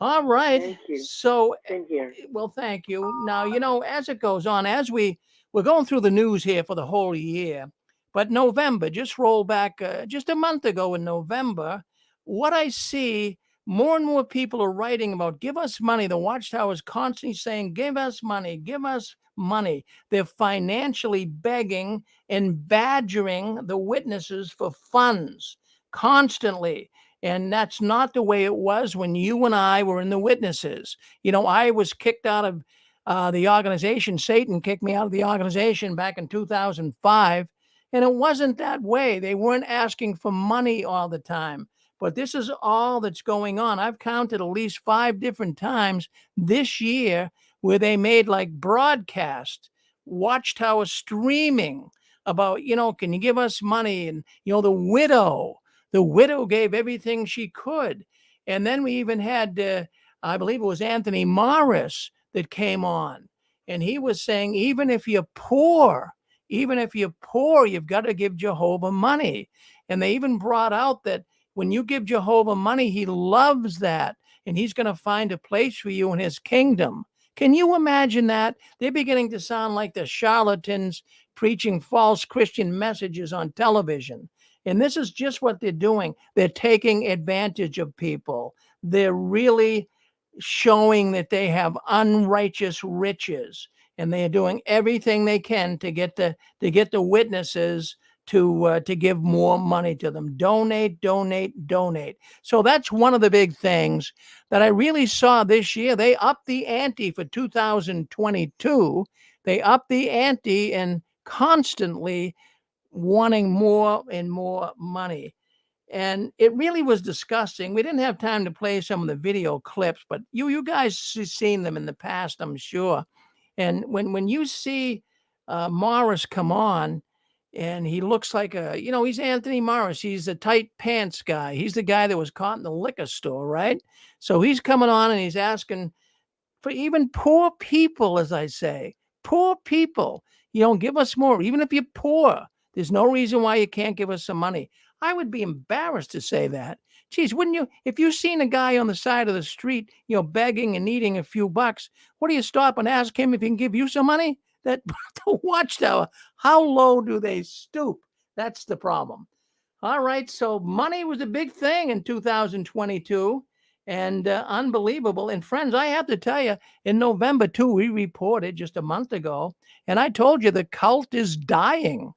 All right. Thank you. So, Same here. well, thank you. Now, as it goes on, as we're going through the news here for the whole year, but November, just roll back just a month ago in November, what I see, more and more people are writing about, give us money. The Watchtower is constantly saying, give us money, give us money. They're financially begging and badgering the witnesses for funds constantly. And that's not the way it was when you and I were in the witnesses. I was kicked out of the organization. Satan kicked me out of the organization back in 2005. And it wasn't that way. They weren't asking for money all the time. But this is all that's going on. I've counted at least 5 different times this year where they made like broadcast, Watchtower streaming about, can you give us money? And, the widow gave everything she could. And then we even had, I believe it was Anthony Morris that came on. And he was saying, even if you're poor, you've got to give Jehovah money. And they even brought out that when you give Jehovah money, he loves that. And he's going to find a place for you in his kingdom. Can you imagine that? They're beginning to sound like the charlatans preaching false Christian messages on television. And this is just what they're doing. They're taking advantage of people. They're really showing that they have unrighteous riches, and they are doing everything they can to get the witnesses to give more money to them. Donate. So that's one of the big things that I really saw this year. They upped the ante for 2022. They upped the ante and constantly wanting more and more money. And it really was disgusting. We didn't have time to play some of the video clips, but you guys seen them in the past, I'm sure. And when you see Morris come on, and he looks like he's Anthony Morris. He's a tight pants guy. He's the guy that was caught in the liquor store, right? So he's coming on and he's asking for even poor people, as I say, poor people, give us more. Even if you're poor, there's no reason why you can't give us some money. I would be embarrassed to say that. Geez, wouldn't you? If you've seen a guy on the side of the street, begging and needing a few bucks, what do you stop and ask him if he can give you some money? That the Watchtower, how low do they stoop? That's the problem. All right, so money was a big thing in 2022. And unbelievable. And friends, I have to tell you, in November, too, we reported just a month ago, and I told you the cult is dying.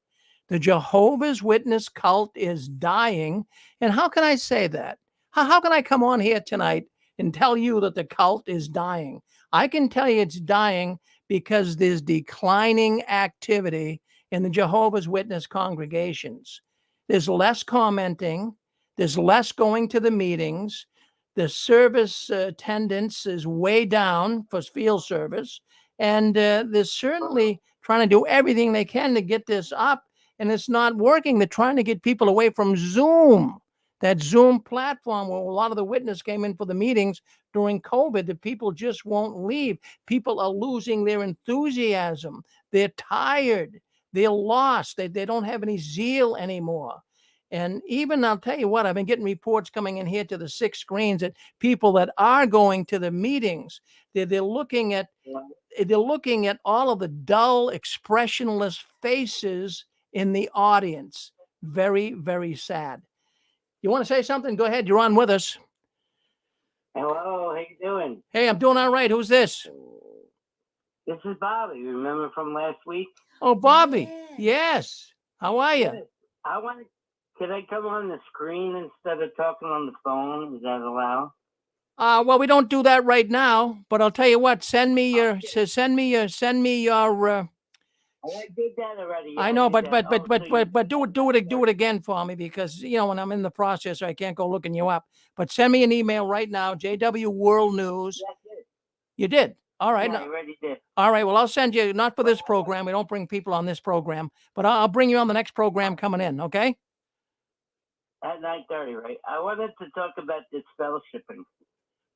The Jehovah's Witness cult is dying. And how can I say that? How can I come on here tonight and tell you that the cult is dying? I can tell you it's dying because there's declining activity in the Jehovah's Witness congregations. There's less commenting. There's less going to the meetings. The service attendance is way down for field service. And they're certainly trying to do everything they can to get this up. And it's not working. They're trying to get people away from Zoom, that Zoom platform where a lot of the witness came in for the meetings during COVID. The people just won't leave. People are losing their enthusiasm. They're tired. They're lost. They don't have any zeal anymore. And even, I'll tell you what, I've been getting reports coming in here to the 6 screens that people that are going to the meetings, they're looking at all of the dull, expressionless faces in the audience. Very, very sad. You want to say something? Go ahead. You're on with us. Hello, how you doing? Hey, I'm doing all right. Who's this? This is Bobby. Remember from last week? Oh, Bobby. Yes. How are you? Could I come on the screen instead of talking on the phone? Is that allowed? Well, we don't do that right now, but I'll tell you what. Send me your. I did that already. I know, but do it again for me, because when I'm in the process, I can't go looking you up. But send me an email right now, JW World News. Yeah, I did. You did. All right. Yeah, I already did. All right. Well, I'll send you, not for this program. We don't bring people on this program, but I'll bring you on the next program coming in. Okay. At 9:30, right? I wanted to talk about this fellowshipping.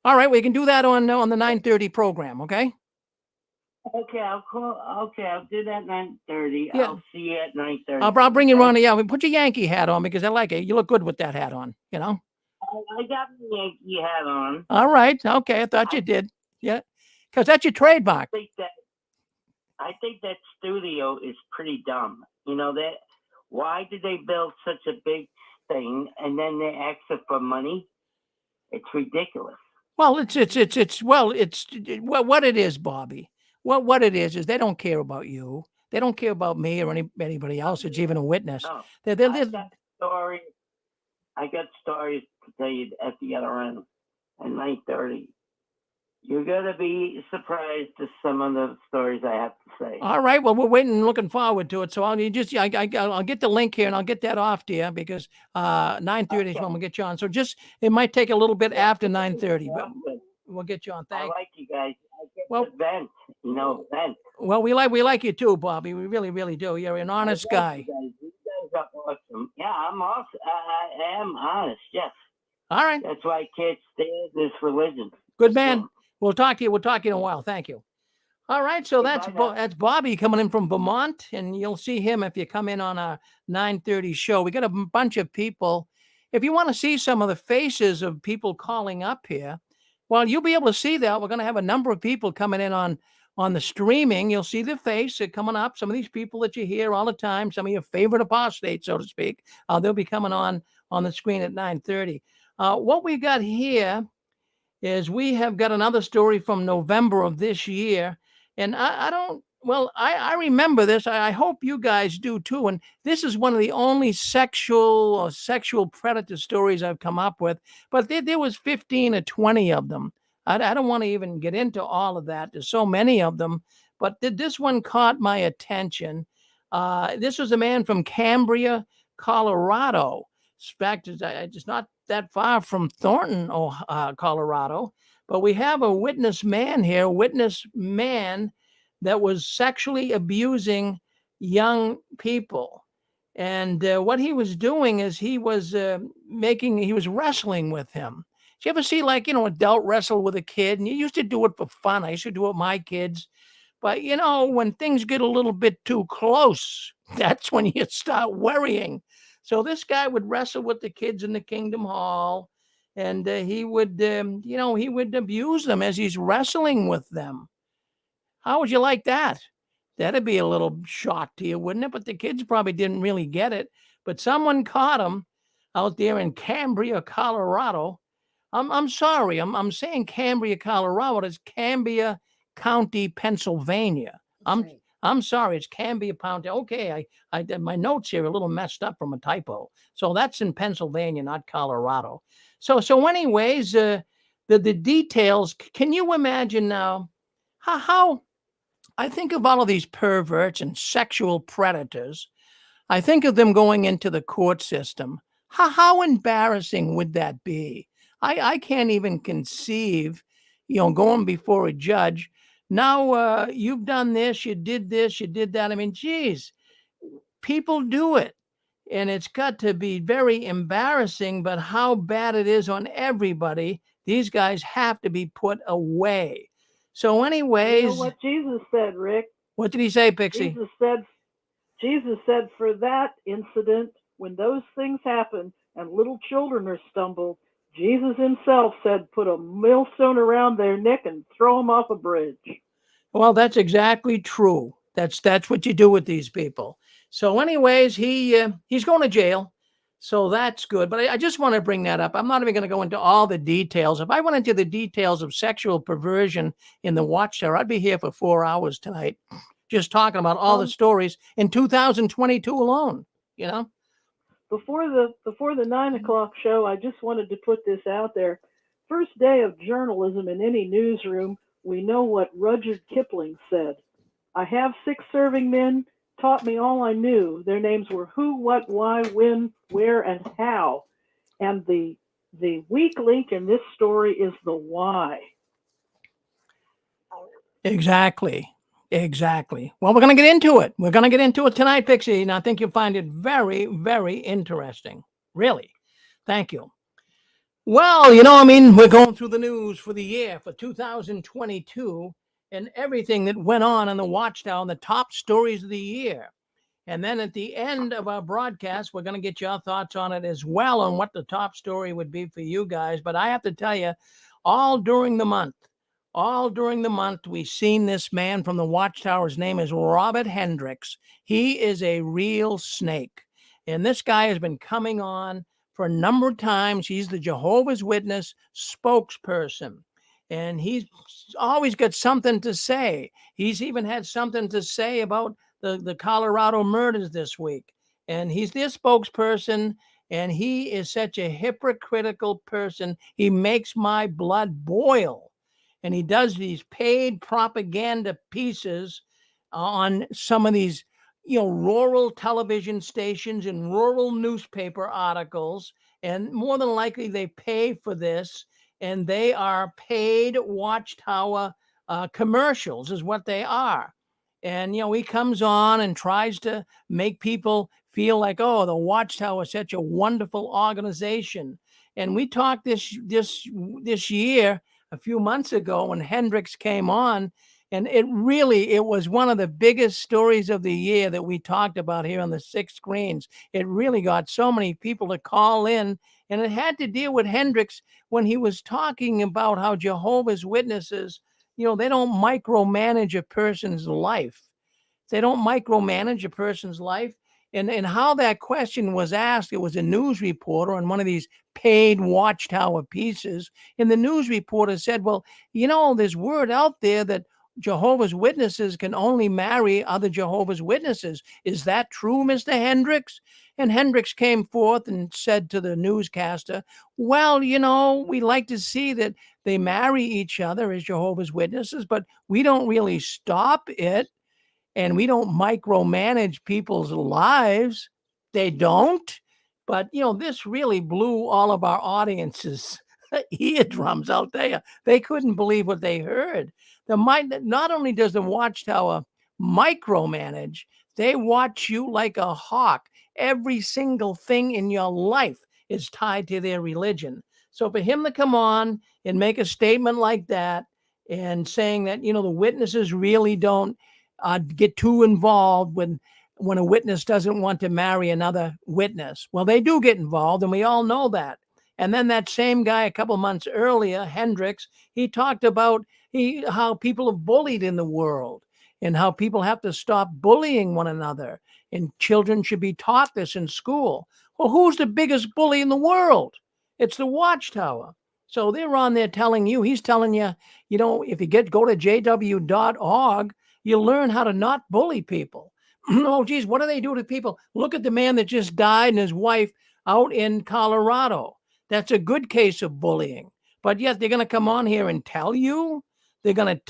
All right. We can do that on the 9:30 program. Okay. Okay, I'll call. Okay, I'll do that 9:30. Yeah. I'll see you at 9:30. I'll bring you on. Yeah. Put your Yankee hat on, because I like it. You look good with that hat on, I got my Yankee hat on. All right. Okay. I thought you did. Yeah. Because that's your trademark. I think that studio is pretty dumb. That. Why did they build such a big thing and then they ask it for money? It's ridiculous. Well, what it is, Bobby. What it is they don't care about you. They don't care about me or anybody else. It's even a witness. No, I got stories to tell you at the other end at 9:30. You're gonna be surprised at some of the stories I have to say. All right. Well, we're waiting and looking forward to it. So I'll get the link here and I'll get that off to you, because 9:30 is when we'll get you on. So it might take a little bit after 9:30, but we'll get you on. I like you guys. I get Well, the vent. No offense. Well, we like you too, Bobby. We really, really do. You're an honest guy. You guys are awesome. Yeah, I'm awesome. I am honest. Yes. All right. That's why I can't stand this religion. Good man. Sure. We'll talk to you. We'll talk to you in a while. Thank you. All right, so that's Bobby coming in from Vermont, and you'll see him if you come in on our 9:30 show. We got a bunch of people. If you want to see some of the faces of people calling up here, well, you'll be able to see that. We're going to have a number of people coming in on the streaming. You'll see the face coming up. Some of these people that you hear all the time, some of your favorite apostates, so to speak, they'll be coming on the screen at 9:30. What we got here is we have got another story from November of this year. And I remember this. I hope you guys do too. And this is one of the only sexual predator stories I've come up with. But there was 15 or 20 of them. I don't want to even get into all of that. There's so many of them. But this one caught my attention. This was a man from Cambria, Colorado. In fact, it's not that far from Thornton, Colorado. But we have a witness man here, that was sexually abusing young people. And what he was doing is he was wrestling with him. Did you ever see, like, adult wrestle with a kid? And you used to do it for fun. I used to do it with my kids. But, when things get a little bit too close, that's when you start worrying. So this guy would wrestle with the kids in the Kingdom Hall. And he would abuse them as he's wrestling with them. How would you like that? That'd be a little shock to you, wouldn't it? But the kids probably didn't really get it. But someone caught him out there in Cambria, Colorado. I'm sorry. I'm saying Cambria, Colorado. It's Cambria County, Pennsylvania. I'm sorry. It's Cambria County. Okay, I my notes here are a little messed up from a typo. So that's in Pennsylvania, not Colorado. So anyways, the details. Can you imagine now how I think of all of these perverts and sexual predators? I think of them going into the court system. How embarrassing would that be? I can't even conceive, going before a judge. Now you've done this, you did that. I mean, geez, people do it. And it's got to be very embarrassing, but how bad it is on everybody. These guys have to be put away. So anyways. You know what Jesus said, Rick? What did he say, Pixie? Jesus said for that incident, when those things happen and little children are stumbled, Jesus himself said, put a millstone around their neck and throw them off a bridge. Well, that's exactly true. That's what you do with these people. So anyways, he's going to jail. So that's good. But I just want to bring that up. I'm not even going to go into all the details. If I went into the details of sexual perversion in the Watchtower, I'd be here for 4 hours tonight, just talking about all the stories in 2022 alone, Before the 9 o'clock show, I just wanted to put this out there. First day of journalism in any newsroom, we know what Rudyard Kipling said. I have 6 serving men, taught me all I knew. Their names were who, what, why, when, where, and how. And the weak link in this story is the why. Exactly. Well, we're going to get into it. We're going to get into it tonight, Pixie, and I think you'll find it very, very interesting. Really. Thank you. Well, we're going through the news for the year, for 2022, and everything that went on in the Watchtower, the top stories of the year. And then at the end of our broadcast, we're going to get your thoughts on it as well, on what the top story would be for you guys. But I have to tell you, all during the month, we've seen this man from the Watchtower. His name is Robert Hendricks. He is a real snake. And this guy has been coming on for a number of times. He's the Jehovah's Witness spokesperson. And he's always got something to say. He's even had something to say about the Colorado murders this week. And he's their spokesperson. And he is such a hypocritical person. He makes my blood boil. And he does these paid propaganda pieces on some of these, rural television stations and rural newspaper articles. And more than likely they pay for this. And they are paid Watchtower commercials is what they are. And, he comes on and tries to make people feel like, oh, the Watchtower is such a wonderful organization. And we talked this year, a few months ago, when Hendricks came on, and it was one of the biggest stories of the year that we talked about here on the 6 screens. It really got so many people to call in, and it had to deal with Hendricks when he was talking about how Jehovah's Witnesses, they don't micromanage a person's life. They don't micromanage a person's life. And how that question was asked, it was a news reporter on one of these paid Watchtower pieces. And the news reporter said, well, there's word out there that Jehovah's Witnesses can only marry other Jehovah's Witnesses. Is that true, Mr. Hendricks? And Hendricks came forth and said to the newscaster, well, we like to see that they marry each other as Jehovah's Witnesses, but we don't really stop it. And we don't micromanage people's lives. They don't. But, this really blew all of our audiences' eardrums out there. They couldn't believe what they heard. Not only does the Watchtower micromanage, they watch you like a hawk. Every single thing in your life is tied to their religion. So for him to come on and make a statement like that and saying that, the witnesses really don't get too involved when a witness doesn't want to marry another witness. Well, they do get involved, and we all know that. And then that same guy a couple months earlier, Hendricks, he talked about how people are bullied in the world and how people have to stop bullying one another, and children should be taught this in school. Well, who's the biggest bully in the world? It's the Watchtower. So they're on there he's telling you, if you go to jw.org, you learn how to not bully people. Oh, geez, what do they do to people? Look at the man that just died and his wife out in Colorado. That's a good case of bullying. But yet they're going to come on here and tell you that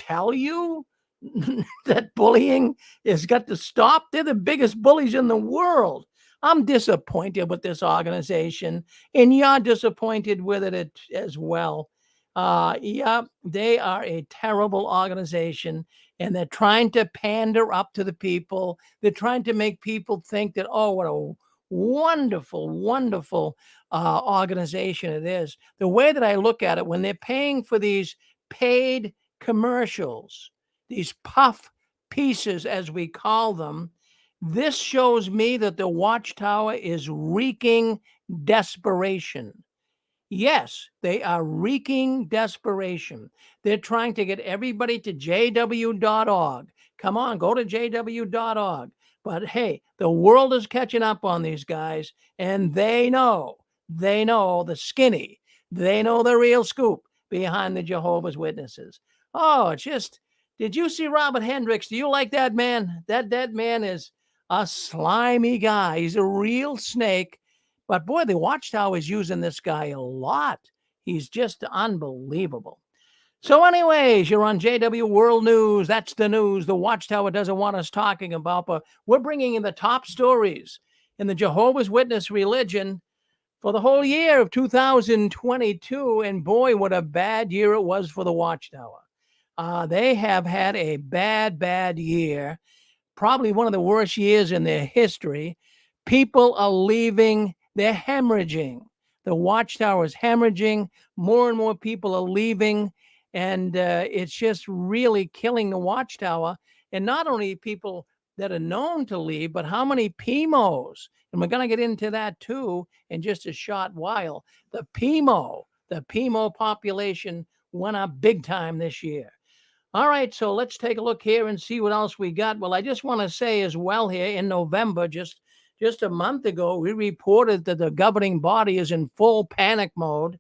bullying has got to stop. They're the biggest bullies in the world. I'm disappointed with this organization, and you're disappointed with it as well. They are a terrible organization, and they're trying to pander up to the people. They're trying to make people think that, oh, what a wonderful, wonderful organization it is. The way that I look at it, when they're paying for these paid commercials, these puff pieces, as we call them, this shows me that the Watchtower is wreaking desperation. Yes, they are wreaking desperation. They're trying to get everybody to jw.org. Come on, go to jw.org. But hey, the world is catching up on these guys, and they know the skinny. They know the real scoop behind the Jehovah's Witnesses. Oh, did you see Robert Hendricks? Do you like that man? That man is a slimy guy. He's a real snake. But boy, the Watchtower is using this guy a lot. He's just unbelievable. So anyways, you're on JW World News. That's the news the Watchtower doesn't want us talking about, but we're bringing in the top stories in the Jehovah's Witness religion for the whole year of 2022. And boy, what a bad year it was for the Watchtower. They have had a bad year, probably one of the worst years in their history. People are leaving. They're hemorrhaging. The Watchtower is hemorrhaging. More and more people are leaving. And it's just really killing the Watchtower. And not only people that are known to leave, but how many PMOs? And we're going to get into that too in just a short while. The PMO population went up big time this year. All right, so let's take a look here and see what else we got. Well, I just want to say as well here in November, just a month ago, we reported that the governing body is in full panic mode.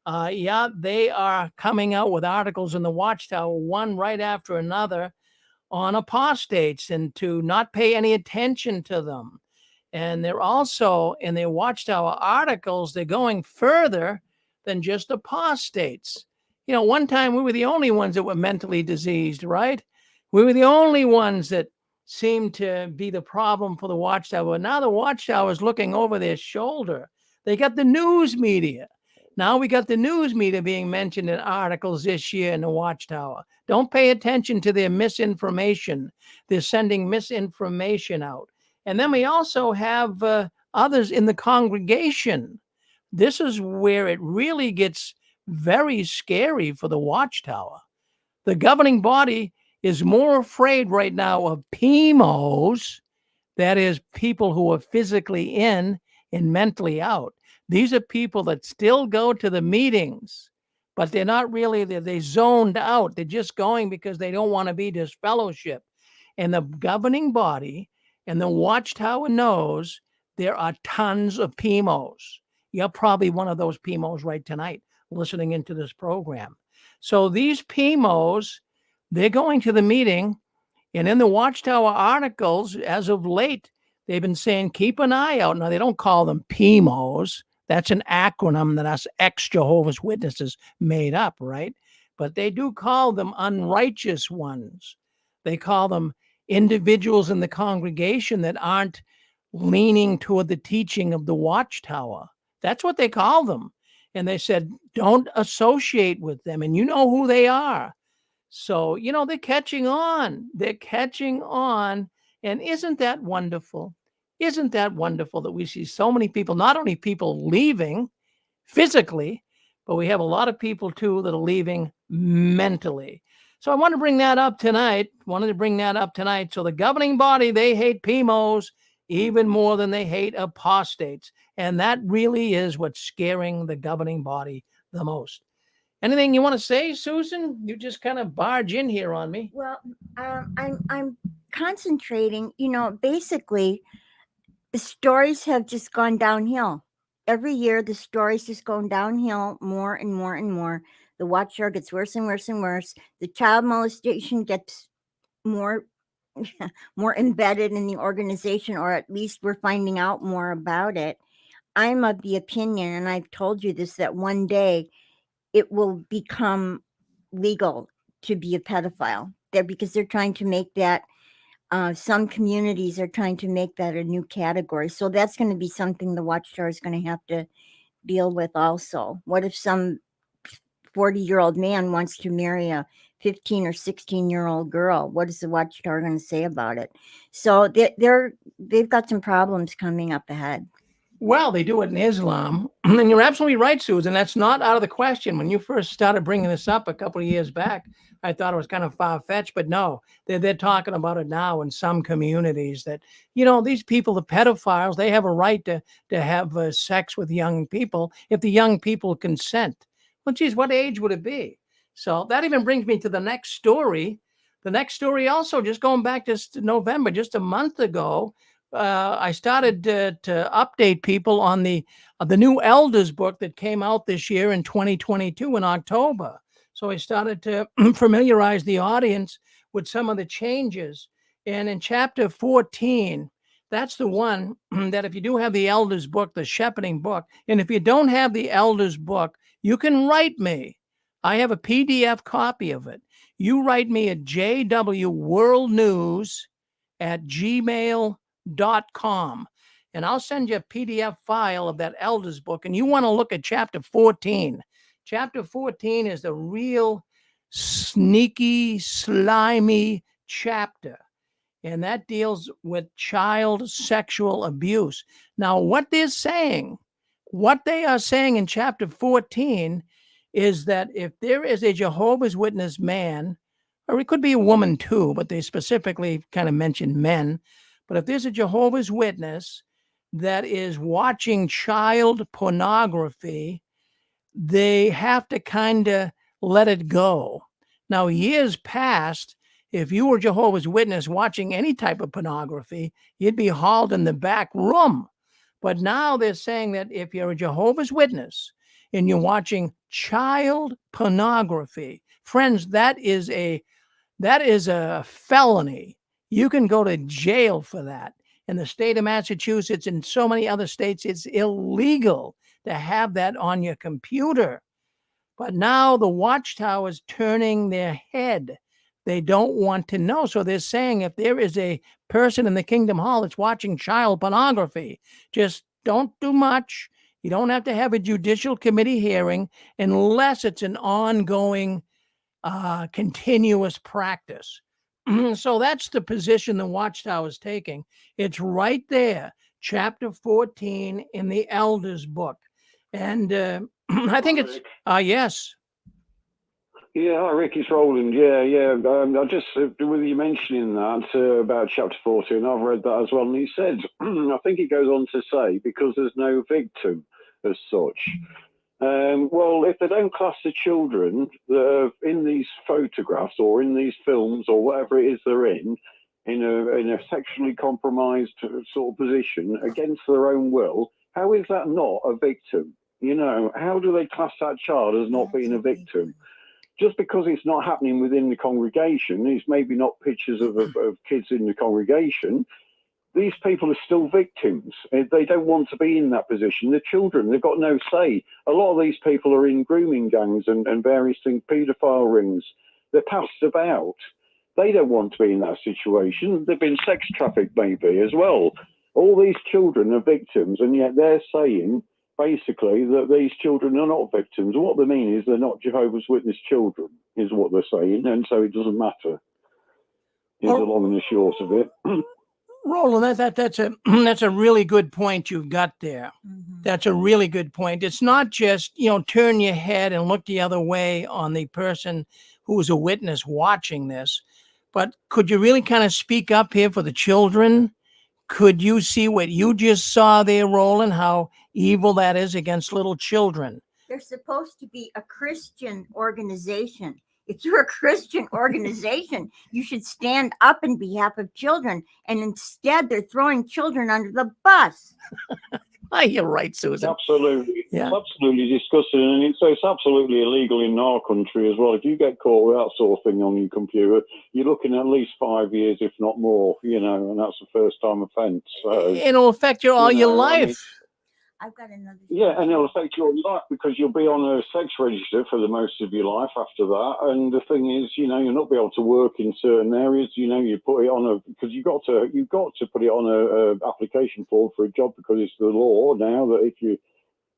They are coming out with articles in the Watchtower, one right after another, on apostates and to not pay any attention to them. And they're also, in their Watchtower articles, they're going further than just apostates. One time we were the only ones that were mentally diseased, right? We were the only ones that seemed to be the problem for the Watchtower. Now the Watchtower is looking over their shoulder. They got the news media. Now we got the news media being mentioned in articles this year in the Watchtower. Don't pay attention to their misinformation. They're sending misinformation out. And then we also have others in the congregation. This is where it really gets very scary for the Watchtower. The governing body is more afraid right now of PMOs, that is, people who are physically in and mentally out. These are people that still go to the meetings, but they're not really, they zoned out. They're just going because they don't want to be disfellowship. And the governing body and the Watchtower knows there are tons of PMOs. You're probably one of those PMOs right tonight listening into this program. So these PMOs, they're going to the meeting, and in the Watchtower articles, as of late, they've been saying, keep an eye out. Now, they don't call them PMOs. That's an acronym that us ex-Jehovah's Witnesses made up, right? But they do call them unrighteous ones. They call them individuals in the congregation that aren't leaning toward the teaching of the Watchtower. That's what they call them. And they said, don't associate with them. And you know who they are. So, they're catching on. They're catching on. And isn't that wonderful? Isn't that wonderful that we see so many people, not only people leaving physically, but we have a lot of people too that are leaving mentally. So I want to bring that up tonight. So the governing body, they hate PMOs even more than they hate apostates. And that really is what's scaring the governing body the most. Anything you want to say, Susan? You just kind of barge in here on me. Well, I'm concentrating. Basically, the stories have just gone downhill. Every year, the stories just going downhill more and more and more. The Watchtower gets worse and worse and worse. The child molestation gets more embedded in the organization, or at least we're finding out more about it. I'm of the opinion, and I've told you this, that one day it will become legal to be a pedophile there, because they're trying to make that, some communities are trying to make that a new category. So that's going to be something the Watchtower is going to have to deal with also. What if some 40-year-old man wants to marry a 15 or 16-year-old girl? What is the Watchtower going to say about it? So they've got some problems coming up ahead. Well, they do it in Islam. And you're absolutely right, Susan. That's not out of the question. When you first started bringing this up a couple of years back, I thought it was kind of far-fetched, but no, they're talking about it now in some communities that, these people, the pedophiles, they have a right to have sex with young people if the young people consent. Well, geez, what age would it be? So that even brings me to the next story. The next story also, just going back to November, just a month ago, I started to update people on the new Elders book that came out this year in 2022 in October. So I started to familiarize the audience with some of the changes. And in chapter 14, that's the one that if you do have the Elders book, the shepherding book, and if you don't have the Elders book, you can write me. I have a PDF copy of it. You write me at jwworldnews@gmail.com, and I'll send you a PDF file of that Elders book. And you want to look at chapter 14. Chapter 14 is the real sneaky, slimy chapter, and that deals with child sexual abuse. Now, what they are saying in chapter 14 is that if there is a Jehovah's Witness man, or it could be a woman too, but they specifically kind of mention men. But if there's a Jehovah's Witness that is watching child pornography, they have to kind of let it go. Now, years past, if you were Jehovah's Witness watching any type of pornography, you'd be hauled in the back room. But now they're saying that if you're a Jehovah's Witness and you're watching child pornography, friends, that is a felony. You can go to jail for that. In the state of Massachusetts and so many other states, it's illegal to have that on your computer. But now the Watchtower is turning their head. They don't want to know. So they're saying if there is a person in the Kingdom Hall that's watching child pornography, just don't do much. You don't have to have a judicial committee hearing unless it's an ongoing, continuous practice. So that's the position the Watchtower is taking. It's right there, chapter 14 in the Elders book. And I think it's, yes. Yeah, hi Rick, it's Roland. Yeah. I just, with you mentioning that about chapter 14, I've read that as well. And he said, I think he goes on to say, because there's no victim as such. Well, if they don't class the children that are in these photographs or in these films or whatever it is they're in a sexually compromised sort of position against their own will, how is that not a victim? You know, how do they class that child as not being a victim? Just because it's not happening within the congregation, it's maybe not pictures of kids in the congregation, these people are still victims. They don't want to be in that position. The children, they've got no say. A lot of these people are in grooming gangs and various things, paedophile rings. They're passed about. They don't want to be in that situation. They've been sex trafficked maybe as well. All these children are victims, and yet they're saying basically that these children are not victims. What they mean is they're not Jehovah's Witness children, is what they're saying, and so it doesn't matter. Is the long and the short of it. Roland, that's a really good point you've got there. That's a really good point. It's not just, turn your head and look the other way on the person who is a witness watching this, but could you really kind of speak up here for the children? Could you see what you just saw there, Roland, how evil that is against little children? They're supposed to be a Christian organization. If you're a Christian organization, you should stand up in behalf of children. And instead, they're throwing children under the bus. You're right, Susan. Absolutely. Yeah. It's absolutely disgusting. And it's absolutely illegal in our country as well. If you get caught with that sort of thing on your computer, you're looking at least 5 years, if not more, and that's a first-time offence. So, it'll affect you all your life. I mean, I've got another. Yeah, and it'll affect your life because you'll be on a sex register for the most of your life after that. And the thing is, you'll not be able to work in certain areas. You put it on because you've got to put it on a application form for a job because it's the law now that if you,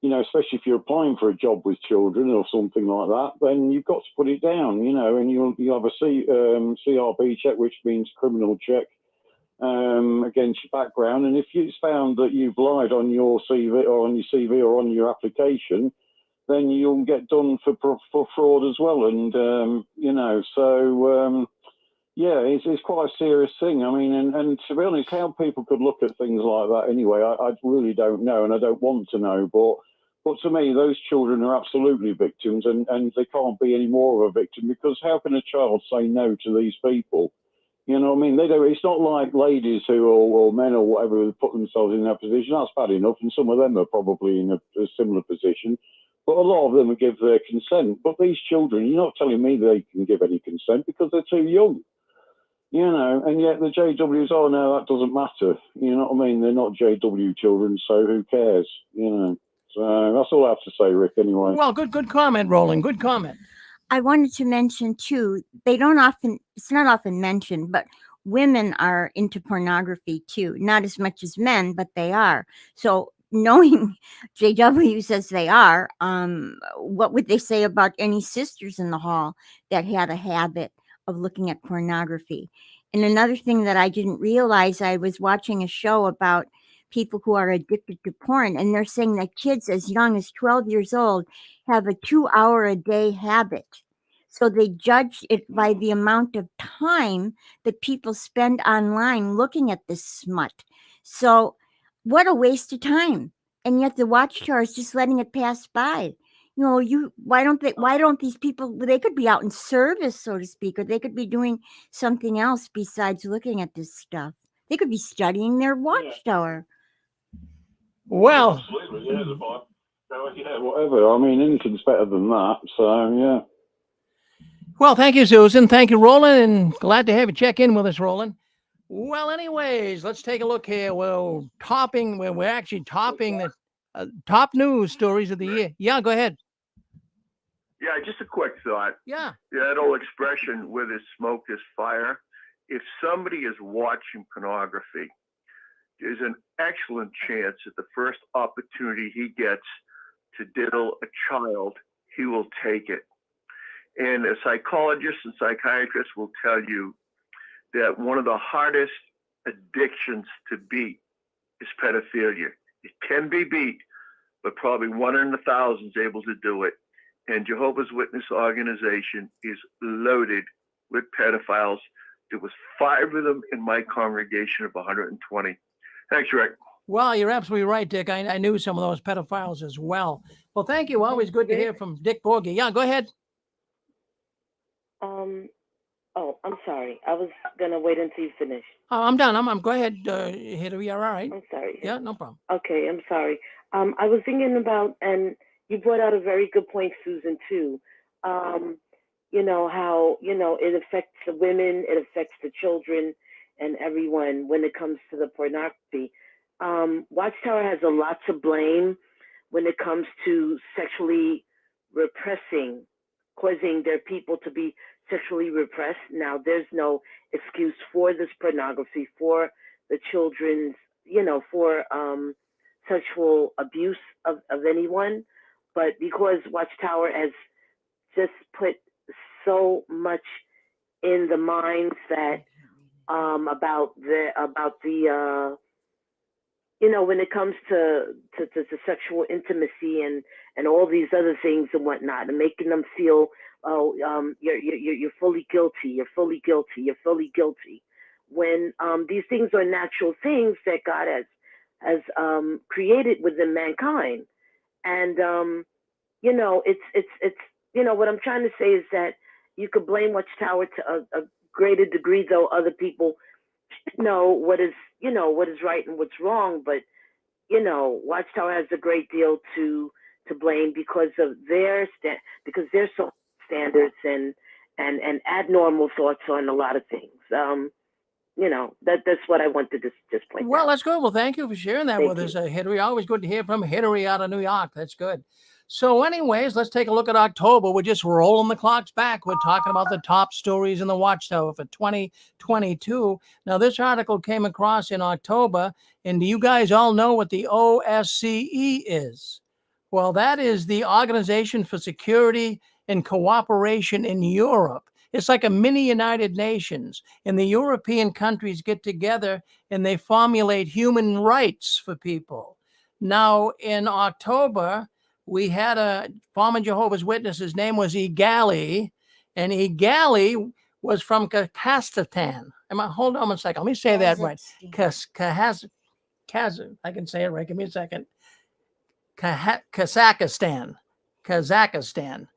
especially if you're applying for a job with children or something like that, then you've got to put it down, and you'll have a CRB check, which means criminal check. Against your background, and if it's found that you've lied on your CV or on your application, then you'll get done for fraud as well. And it's quite a serious thing. I mean, and to be honest, how people could look at things like that anyway, I really don't know, and I don't want to know. But to me, those children are absolutely victims, and they can't be any more of a victim because how can a child say no to these people? You know what I mean? They don't. It's not like ladies or men or whatever who put themselves in that position. That's bad enough, and some of them are probably in a similar position. But a lot of them will give their consent. But these children, you're not telling me they can give any consent because they're too young. And yet the JWs, oh no, that doesn't matter. You know what I mean? They're not JW children, so who cares? So that's all I have to say, Rick. Anyway. Well, good comment, Roland. Good comment. I wanted to mention too, it's not often mentioned, but women are into pornography too. Not as much as men, but they are. So knowing JW says they are, what would they say about any sisters in the hall that had a habit of looking at pornography? And another thing that I didn't realize, I was watching a show about people who are addicted to porn, and they're saying that kids as young as 12 years old have a 2-hour-a-day habit. So they judge it by the amount of time that people spend online looking at this smut. So what a waste of time. And yet the Watchtower is just letting it pass by. Why don't these people, they could be out in service, so to speak, or they could be doing something else besides looking at this stuff. They could be studying their Watchtower. Well, absolutely, yeah, whatever. I mean, anything's better than that. So, yeah. Well, thank you, Susan. Thank you, Roland, and glad to have you check in with us, Roland. Well, anyways, let's take a look here. We're actually topping the top news stories of the year. Yeah, go ahead. Yeah, just a quick thought. Yeah. That old expression, where there's smoke, there's fire. If somebody is watching pornography, there's an excellent chance that the first opportunity he gets to diddle a child, he will take it. And a psychologist and psychiatrist will tell you that one of the hardest addictions to beat is pedophilia. It can be beat, but probably 1 in 1,000 is able to do it. And Jehovah's Witness organization is loaded with pedophiles. There was 5 of them in my congregation of 120. Thanks, Rick. Well, you're absolutely right, Dick. I knew some of those pedophiles as well. Well, thank you. Always good to hear from Dick Borgie. Yeah, go ahead. Oh, I'm sorry. I was gonna wait until you finish. Oh, I'm done. I'm go ahead, Hillary. You're all right. I'm sorry. Yeah, no problem. Okay, I'm sorry. I was thinking about, and you brought out a very good point, Susan, too. You know, how, you know, it affects the women, it affects the children and everyone when it comes to the pornography. Watchtower has a lot to blame when it comes to sexually repressing, causing their people to be sexually repressed. Now, there's no excuse for this pornography, for the children's, you know, for sexual abuse of anyone. But because Watchtower has just put so much in the minds that about the you know, when it comes to sexual intimacy and all these other things and whatnot, and making them feel, oh, you're fully guilty, you're fully guilty, you're fully guilty, when these things are natural things that God has created within mankind. And you know, it's you know, what I'm trying to say is that you could blame Watchtower to a greater degree, though other people know what is, you know, what is right and what's wrong. But you know, Watchtower has a great deal to blame because of their because their social standards and abnormal thoughts on a lot of things. You know, that's what I wanted to just point out. Well, that's good. Well, thank you for sharing that with us, Hillary. Always good to hear from Hillary out of New York. That's good. So anyways, let's take a look at October. We're just rolling the clocks back. We're talking about the top stories in the Watchtower for 2022. Now, this article came across in October, and do you guys all know what the OSCE is? Well, that is the Organization for Security and Cooperation in Europe. It's like a mini United Nations, and the European countries get together and they formulate human rights for people. Now, in October, we had a former Jehovah's Witness. His name was Egali, and Egali was from Kazakhstan. Hold on a second. Let me say that right. I can say it right. Give me a second. Kazakhstan.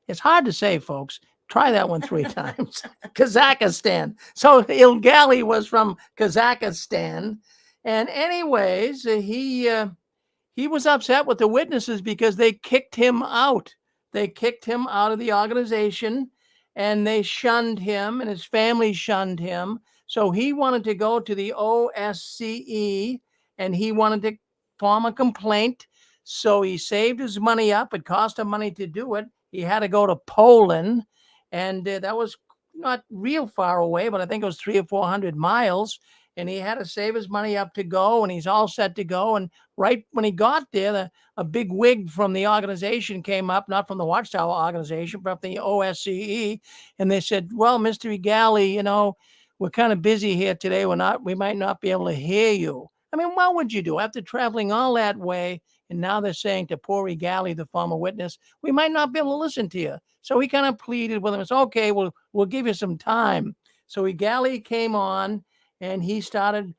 It's hard to say, folks. Try that one 3 times. Kazakhstan. So Egali was from Kazakhstan. And anyways, he was upset with the witnesses because they kicked him out. They kicked him out of the organization, and they shunned him, and his family shunned him. So he wanted to go to the OSCE, and he wanted to form a complaint. So he saved his money up. It cost him money to do it. He had to go to Poland, and that was not real far away, but I think it was 300 or 400 miles. And he had to save his money up to go, and he's all set to go. And right when he got there, a big wig from the organization came up, not from the Watchtower organization, but from the OSCE. And they said, well, Mr. Egali, you know, we're kind of busy here today. We might not be able to hear you. I mean, what would you do after traveling all that way? And now they're saying to poor Egali, the former witness, we might not be able to listen to you. So he kind of pleaded with him. It's okay. We'll give you some time. So Egali came on, and he started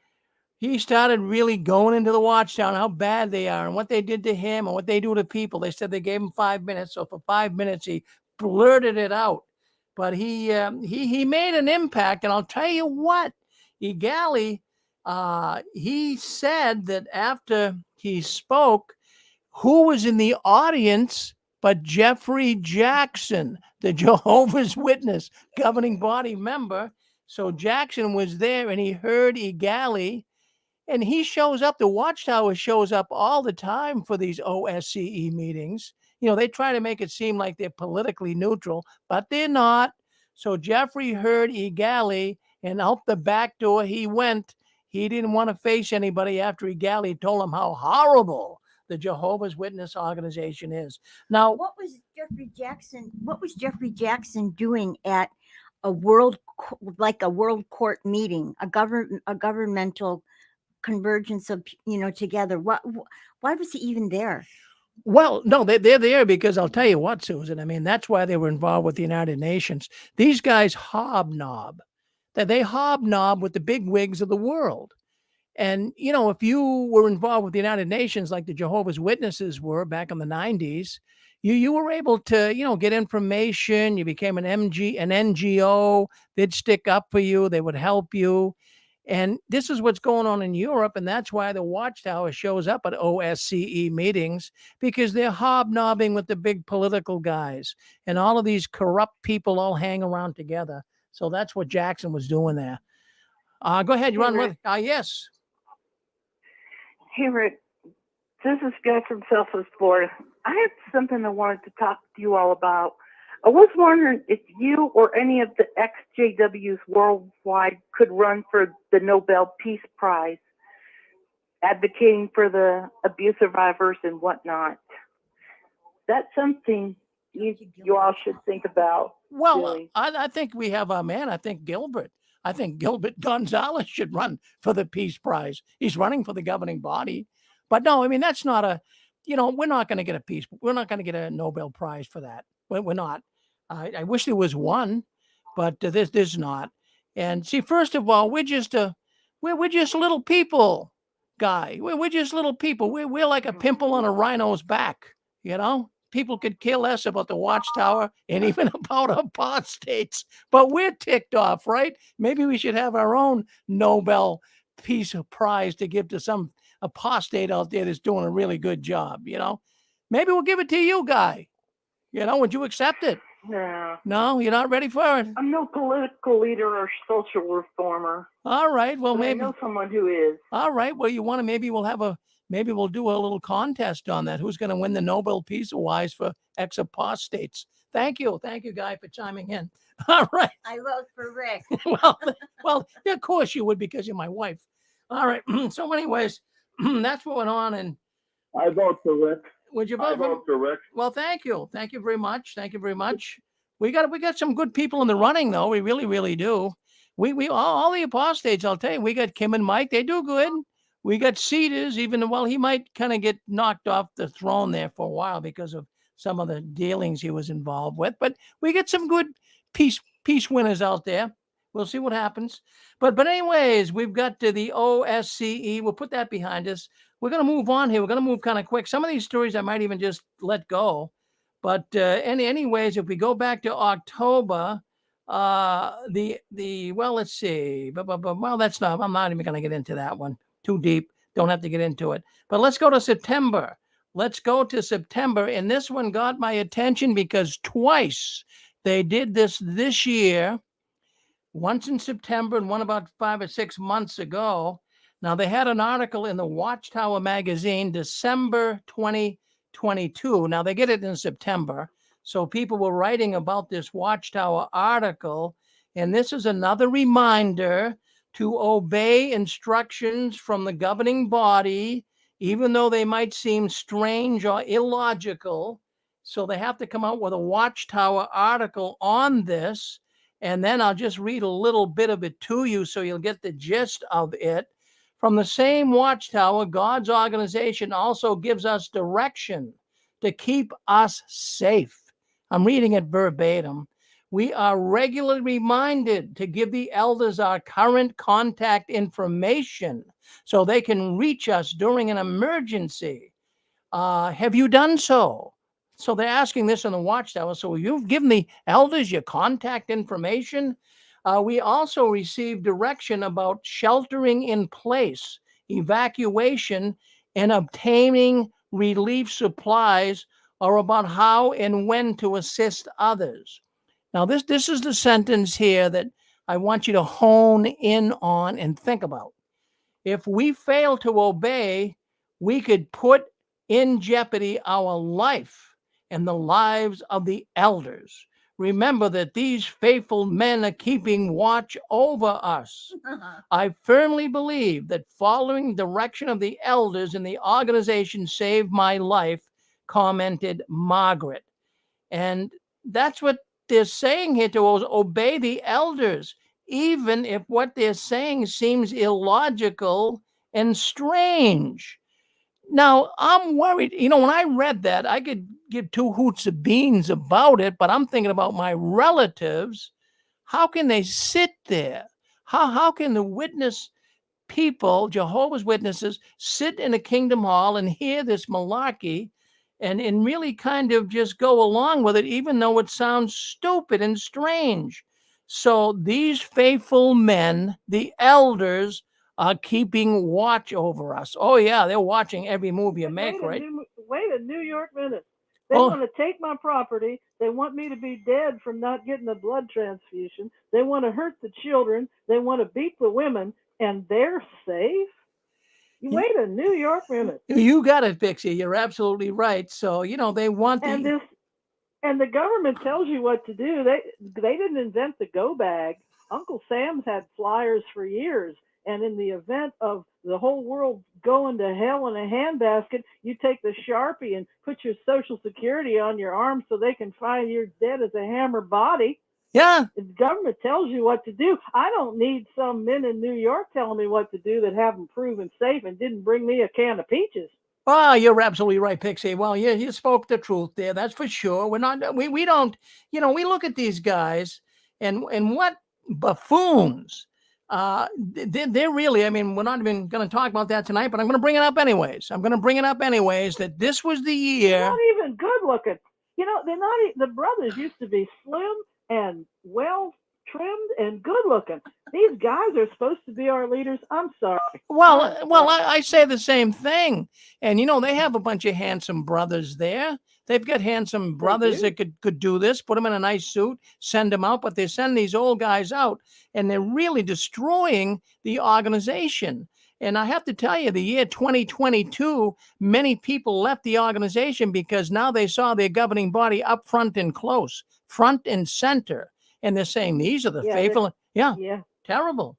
really going into the Watchtower, how bad they are and what they did to him and what they do to people. They said they gave him 5 minutes. So for 5 minutes, he blurted it out. But he made an impact. And I'll tell you what, Egali, he said that after he spoke, who was in the audience but Jeffrey Jackson, the Jehovah's Witness governing body member. So Jackson was there, and he heard Egali, and he shows up. The Watchtower shows up all the time for these OSCE meetings. You know, they try to make it seem like they're politically neutral, but they're not. So Jeffrey heard Egali, and out the back door he went, He didn't want to face anybody after Egali told him how horrible the Jehovah's Witness organization is. Now, what was Jeffrey Jackson doing at a world court meeting, a governmental convergence of together? Why was he even there? Well, no, they're there because I'll tell you what, Susan. I mean, that's why they were involved with the United Nations. These guys hobnob. They hobnob with the big wigs of the world. And, if you were involved with the United Nations like the Jehovah's Witnesses were back in the 90s, you were able to, get information. You became an NGO. They'd stick up for you. They would help you. And this is what's going on in Europe. And that's why the Watchtower shows up at OSCE meetings, because they're hobnobbing with the big political guys. And all of these corrupt people all hang around together. So that's what Jackson was doing there. Go ahead. You're on with. Yes. Hey, Rick, this is Guy from Southwest Florida. I have something I wanted to talk to you all about. I was wondering if you or any of the ex-JWs worldwide could run for the Nobel Peace Prize, advocating for the abuse survivors and whatnot. That's something you all should think about. Well, I think we have our man. I think Gilbert Gonzalez should run for the Peace Prize. He's running for the governing body. But no, I mean, that's not we're not going to get we're not going to get a Nobel Prize for that. We're not. I wish there was one, but there's not. And see, first of all, we're just little people, Guy. We're just little people. We're like a pimple on a rhino's back, People could care less about the Watchtower and even about apostates, but we're ticked off, right? Maybe we should have our own Nobel Peace Prize to give to some apostate out there that's doing a really good job, Maybe we'll give it to you, Guy. Would you accept it? No, you're not ready for it? I'm no political leader or social reformer. All right, well, maybe I know someone who is. All right, well, you want to, maybe we'll do a little contest on that. Who's going to win the Nobel Peace Prize for ex-apostates? Thank you, Guy, for chiming in. All right. I vote for Rick. well, of course you would, because you're my wife. All right. So, anyways, that's what went on, and I vote for Rick. Would you vote for Rick? Well, thank you. Thank you very much. We got some good people in the running, though. We really, really do. We all the apostates, I'll tell you, we got Kim and Mike. They do good. We got Cedars, even though he might kind of get knocked off the throne there for a while because of some of the dealings he was involved with. But we get some good peace winners out there. We'll see what happens. But anyways, we've got to the OSCE. We'll put that behind us. We're going to move on here. We're going to move kind of quick. Some of these stories I might even just let go. But anyways, if we go back to October, well, let's see. Well, that's not. I'm not even going to get into that one. Too deep. Don't have to get into it. But let's go to September. And this one got my attention because twice they did this year. Once in September and one about 5 or 6 months ago. Now, they had an article in the Watchtower magazine, December 2022. Now, they get it in September. So people were writing about this Watchtower article. And this is another reminder to obey instructions from the governing body, even though they might seem strange or illogical. So they have to come out with a Watchtower article on this. And then I'll just read a little bit of it to you so you'll get the gist of it. From the same Watchtower, God's organization also gives us direction to keep us safe. I'm reading it verbatim. We are regularly reminded to give the elders our current contact information so they can reach us during an emergency. Have you done so? So they're asking this in the Watchtower. So you've given the elders your contact information. We also received direction about sheltering in place, evacuation, and obtaining relief supplies, or about how and when to assist others. Now, this is the sentence here that I want you to hone in on and think about. If we fail to obey, we could put in jeopardy our life and the lives of the elders. remember that these faithful men are keeping watch over us. I firmly believe that following direction of the elders in the organization saved my life, commented Margaret. And that's what they're saying here, to obey the elders, even if what they're saying seems illogical and strange. Now, I'm worried. When I read that, I could give two hoots of beans about it, but I'm thinking about my relatives. How can they sit there? How can the witness people, Jehovah's Witnesses, sit in a kingdom hall and hear this malarkey and really kind of just go along with it, even though it sounds stupid and strange? So these faithful men, the elders, are keeping watch over us. Oh, yeah, they're watching every move you make, right? Wait a New York minute. They Oh. want to take my property. They want me to be dead from not getting a blood transfusion. They want to hurt the children. They want to beat the women, and they're safe? You wait a New York minute. You got it, Pixie. You're absolutely right. So, they want And the... And the government tells you what to do. They didn't invent the go bag. Uncle Sam's had flyers for years. And in the event of the whole world going to hell in a handbasket, you take the Sharpie and put your Social Security on your arm so they can find you're dead as a hammer body. Yeah. The government tells you what to do. I don't need some men in New York telling me what to do that haven't proven safe and didn't bring me a can of peaches. Oh, you're absolutely right, Pixie. Well, you spoke the truth there. That's for sure. We don't, we look at these guys and what buffoons. They're really, we're not even going to talk about that tonight, but I'm going to bring it up anyways. That this was the year. They're not even good looking. They're not, the brothers used to be slim and well trimmed and good looking. These guys are supposed to be our leaders. I'm sorry. Well, I say the same thing. And they have a bunch of handsome brothers there. They've got handsome brothers that could do this, put them in a nice suit, send them out, but they send these old guys out and they're really destroying the organization. And I have to tell you, the year 2022, many people left the organization because now they saw their governing body up front and close, front and center. And they're saying these are the faithful. Yeah. Terrible.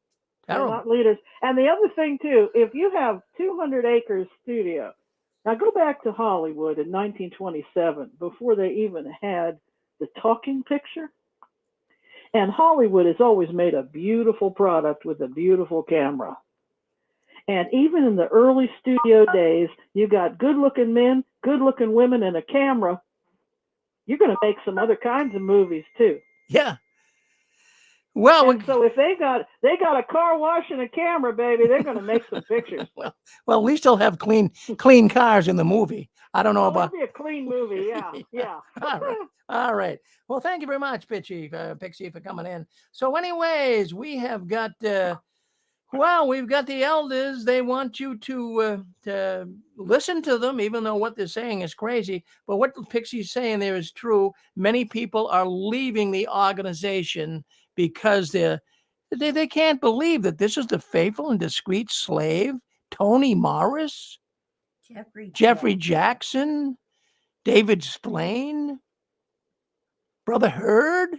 They're not leaders. And the other thing, too, if you have 200 acres studio, now go back to Hollywood in 1927, before they even had the talking picture. And Hollywood has always made a beautiful product with a beautiful camera. And even in the early studio days, you got good-looking men, good-looking women, and a camera. You're going to make some other kinds of movies, too. Yeah. Well, so if they got a car wash and a camera, baby, they're going to make some pictures. Well, at least they'll have clean cars in the movie. I don't know about. It'll be a clean movie, yeah. All right. Well, thank you very much, Pixie, for coming in. So, anyways, we have got. We've got the elders. They want you to listen to them, even though what they're saying is crazy. But what Pixie's saying there is true. Many people are leaving the organization because they can't believe that this is the faithful and discreet slave, Tony Morris, Jeffrey Jackson, David Splain, Brother Hurd,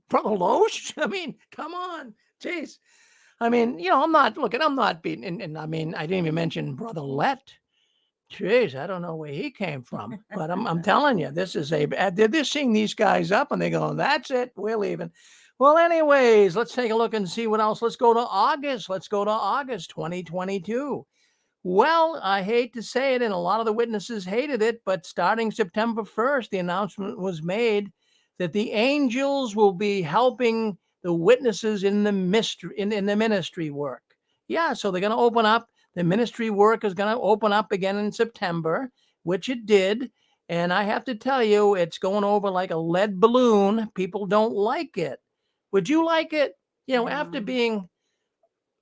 Brother Loesch. Come on. Jeez. I'm not beating, and I didn't even mention Brother Lett. Jeez, I don't know where he came from, but I'm telling you, they're seeing these guys up and they go, that's it, we're leaving. Well, anyways, let's take a look and see what else. Let's go to August 2022. Well, I hate to say it, and a lot of the witnesses hated it, but starting September 1st, the announcement was made that the angels will be helping the witnesses in the ministry work. Yeah, so they're going to open up. The ministry work is going to open up again in September, which it did. And I have to tell you, it's going over like a lead balloon. People don't like it. Would you like it? After being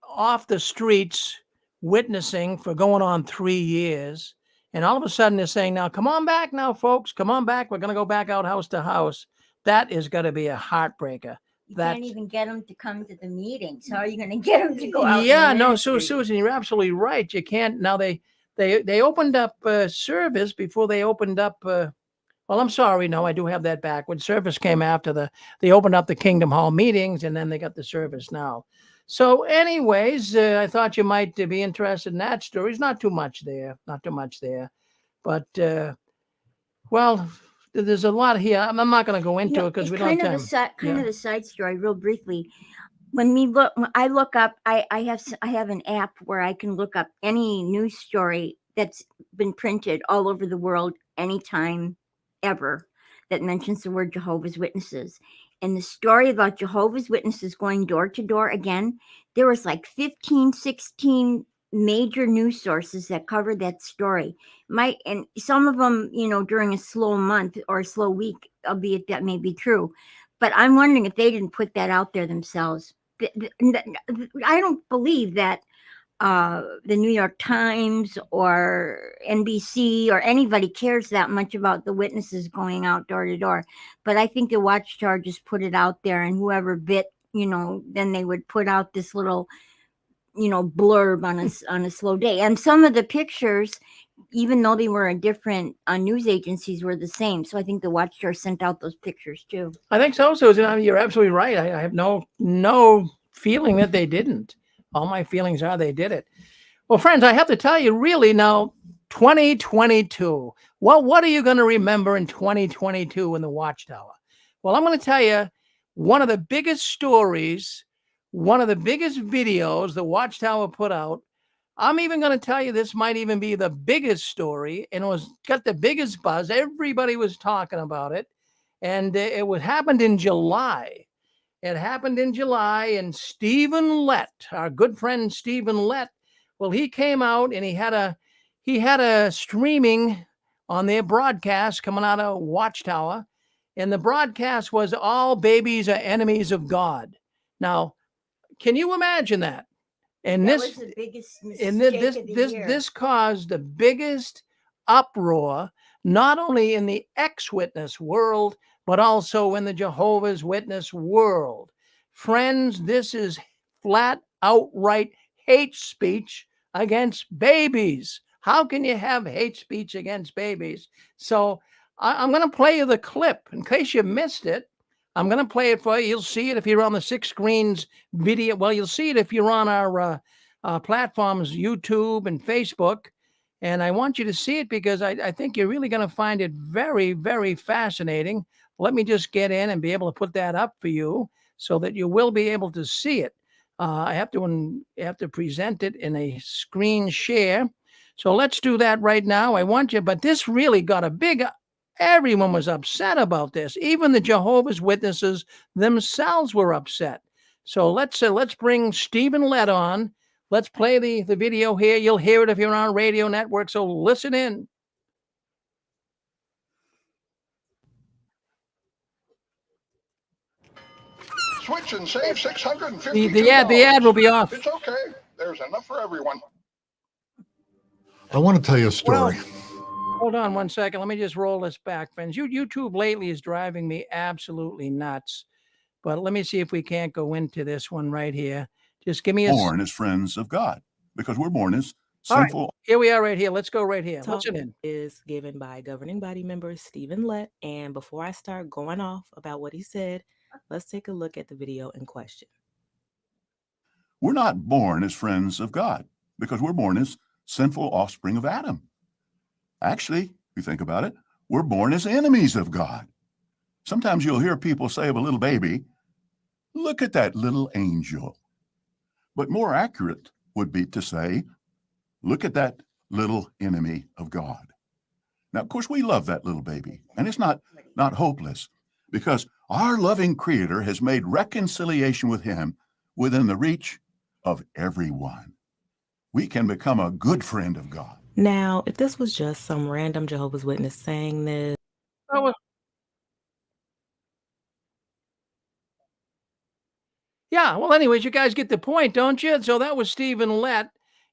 off the streets, witnessing for going on 3 years, and all of a sudden they're saying, now, come on back now, folks. Come on back. We're going to go back out house to house. That is going to be a heartbreaker. You can't even get them to come to the meetings. How are you going to get them to go out? Yeah, no, Susan, you're absolutely right. You can't. Now they opened up service before they opened up. Well, I'm sorry. No, I do have that backwards. Service came after they opened up the Kingdom Hall meetings, and then they got the service now. So anyways, I thought you might be interested in that story. There's not too much there. Not too much there. But, well, there's a lot here. I'm not going to go into it because we don't have time. It's kind of a side story, real briefly. When I look up, I have an app where I can look up any news story that's been printed all over the world anytime ever that mentions the word Jehovah's Witnesses. And the story about Jehovah's Witnesses going door to door again, there was like 15, 16 major news sources that covered that story. And some of them, during a slow month or a slow week, albeit that may be true. But I'm wondering if they didn't put that out there themselves. I don't believe that the New York Times or NBC or anybody cares that much about the witnesses going out door to door. But I think the Watchtower just put it out there, and whoever bit, then they would put out this little, blurb on a slow day. And some of the pictures, even though they were in different news agencies, were the same. So I think the Watchtower sent out those pictures too. I think so, Susan. I mean, you're absolutely right. I have no feeling that they didn't. All my feelings are they did it. Well, friends, I have to tell you, really now, 2022. Well, what are you going to remember in 2022 in the Watchtower? Well, I'm going to tell you one of the biggest stories, one of the biggest videos the Watchtower put out. I'm even going to tell you this might even be the biggest story, and got the biggest buzz. Everybody was talking about it, and happened in July. It happened in July, and Stephen Lett, our good friend Stephen Lett, well, he came out and he had a streaming on their broadcast coming out of Watchtower, and the broadcast was "All babies are enemies of God." Now, can you imagine that? And that was the biggest mistake of the year. This caused the biggest uproar, not only in the ex-witness world, but also in the Jehovah's Witness world. Friends, this is flat outright hate speech against babies. How can you have hate speech against babies? So I'm going to play you the clip in case you missed it. I'm going to play it for you. You'll see it if you're on the Six Screens video. Well, you'll see it if you're on our platforms, YouTube and Facebook. And I want you to see it because I think you're really going to find it very, very fascinating. Let me just get in and be able to put that up for you so that you will be able to see it. I have to present it in a screen share. So let's do that right now. I want you, but this really got everyone was upset about this. Even the Jehovah's Witnesses themselves were upset. So let's bring Stephen Lett on. Let's play the video here. You'll hear it if you're on radio network. So listen in. Switch and save $652. The ad will be off. It's okay. There's enough for everyone. I want to tell you a story. Hold on one second. Let me just roll this back, friends. YouTube lately is driving me absolutely nuts. But let me see if we can't go into this one right here. Just give me born as friends of God, because we're born as sinful. All right, here we are right here. Let's go right here. Talk Listen in. is given by governing body member Stephen Lett. And before I start going off about what he said, let's take a look at the video in question. We're not born as friends of God because we're born as sinful offspring of Adam. Actually, if you think about it, we're born as enemies of God. Sometimes you'll hear people say of a little baby, "Look at that little angel." But more accurate would be to say, "Look at that little enemy of God." Now, of course, we love that little baby, and it's not hopeless, because our loving Creator has made reconciliation with him within the reach of everyone. We can become a good friend of God. Now, if this was just some random Jehovah's Witness saying this, yeah, well, anyways, you guys get the point, don't you? So that was Stephen Lett.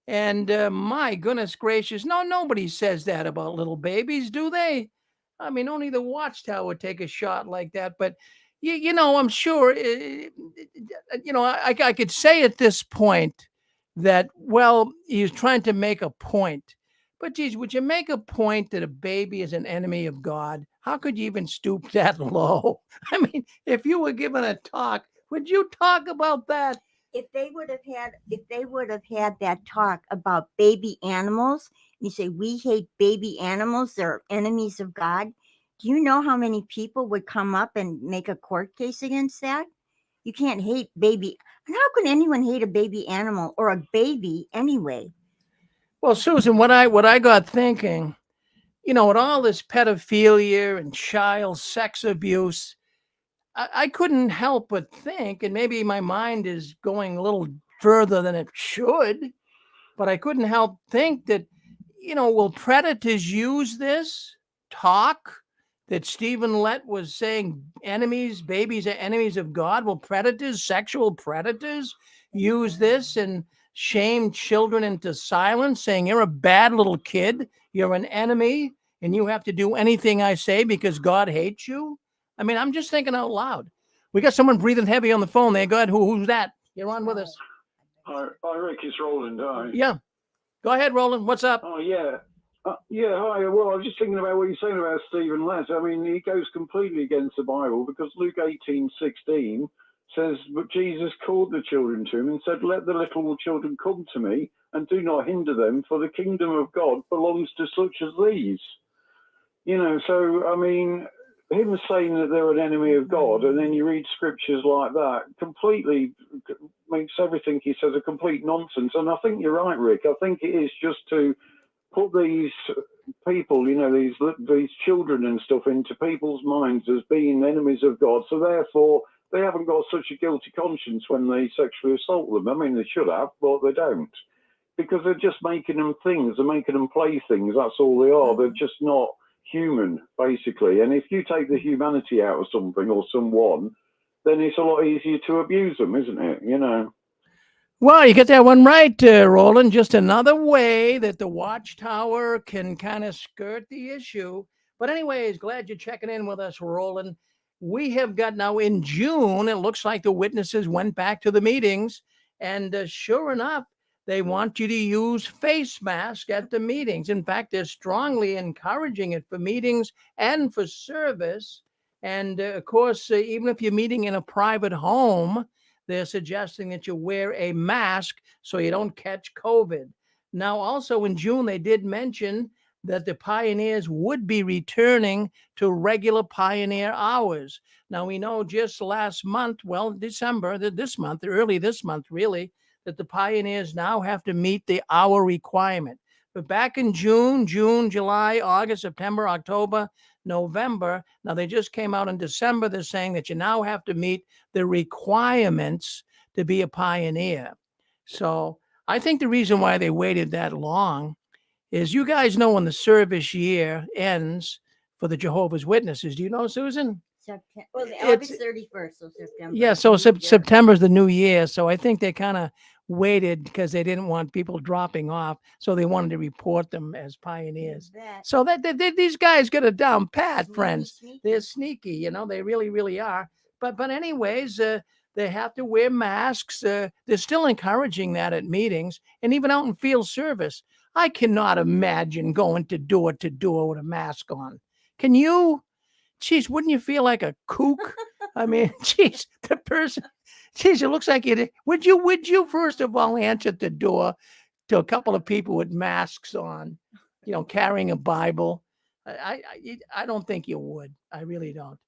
And my goodness gracious, nobody says that about little babies, do they? I mean, only the Watchtower would take a shot like that. But, I'm sure, I could say at this point that, well, he was trying to make a point. But geez, would you make a point that a baby is an enemy of God? How could you even stoop that low? I mean, if you were given a talk, would you talk about that? If they would have had that talk about baby animals, you say we hate baby animals, they're enemies of God. Do you know how many people would come up and make a court case against that? You can't hate baby. And how can anyone hate a baby animal or a baby anyway? Well, Susan, what I got thinking, with all this pedophilia and child sex abuse, I couldn't help but think, and maybe my mind is going a little further than it should, but I couldn't help think that, will predators use this talk that Stephen Lett was saying babies are enemies of God? Will sexual predators use this and shame children into silence, saying you're a bad little kid, you're an enemy, and you have to do anything I say because God hates you? I mean, I'm just thinking out loud. We got someone breathing heavy on the phone there. Go ahead. Who's that? You're on with us. Hi, Rick, it's Roland. Hi. Yeah. Go ahead, Roland. What's up? Oh, yeah. Yeah, hi. Well, I was just thinking about what you're saying about Stephen Lett. I mean, he goes completely against the Bible because Luke 18:16 says, but Jesus called the children to him and said, let the little children come to me and do not hinder them, for the kingdom of God belongs to such as these. So, I mean, him saying that they're an enemy of God, and then you read scriptures like that, completely makes everything he says a complete nonsense. And I think you're right, Rick. I think it is just to put these people, these children and stuff into people's minds as being enemies of God. So therefore, they haven't got such a guilty conscience when they sexually assault them. I mean, they should have, but they don't. Because they're just making them things. They're making them playthings. That's all they are. They're just not human, basically. And if you take the humanity out of something or someone, then it's a lot easier to abuse them, isn't it? Well, you get that one right, Roland. Just another way that the Watchtower can kind of skirt the issue. But anyways, glad you're checking in with us, Roland. We have got now in June, it looks like the witnesses went back to the meetings. And sure enough, they want you to use face masks at the meetings. In fact, they're strongly encouraging it for meetings and for service. And of course, even if you're meeting in a private home, they're suggesting that you wear a mask so you don't catch COVID. Now, also in June, they did mention that the pioneers would be returning to regular pioneer hours. Now, we know just last month, December, early this month, really, that the pioneers now have to meet the hour requirement. But back in June, July, August, September, October, November, now they just came out in December, they're saying that you now have to meet the requirements to be a pioneer. So I think the reason why they waited that long is, you guys know when the service year ends for the Jehovah's Witnesses. Do you know, Susan? August 31st, so September. Yeah, so September's the new year. So I think they kind of waited because they didn't want people dropping off. So they wanted to report them as pioneers. So that these guys get it down pat, friends. They're sneaky, they really, really are. But anyways, they have to wear masks. They're still encouraging that at meetings and even out in field service. I cannot imagine going to door with a mask on. Can you? Geez, wouldn't you feel like a kook? I mean, geez, the person, geez, it looks like you did. Would you first of all answer the door to a couple of people with masks on, carrying a Bible? I don't think you would. I really don't.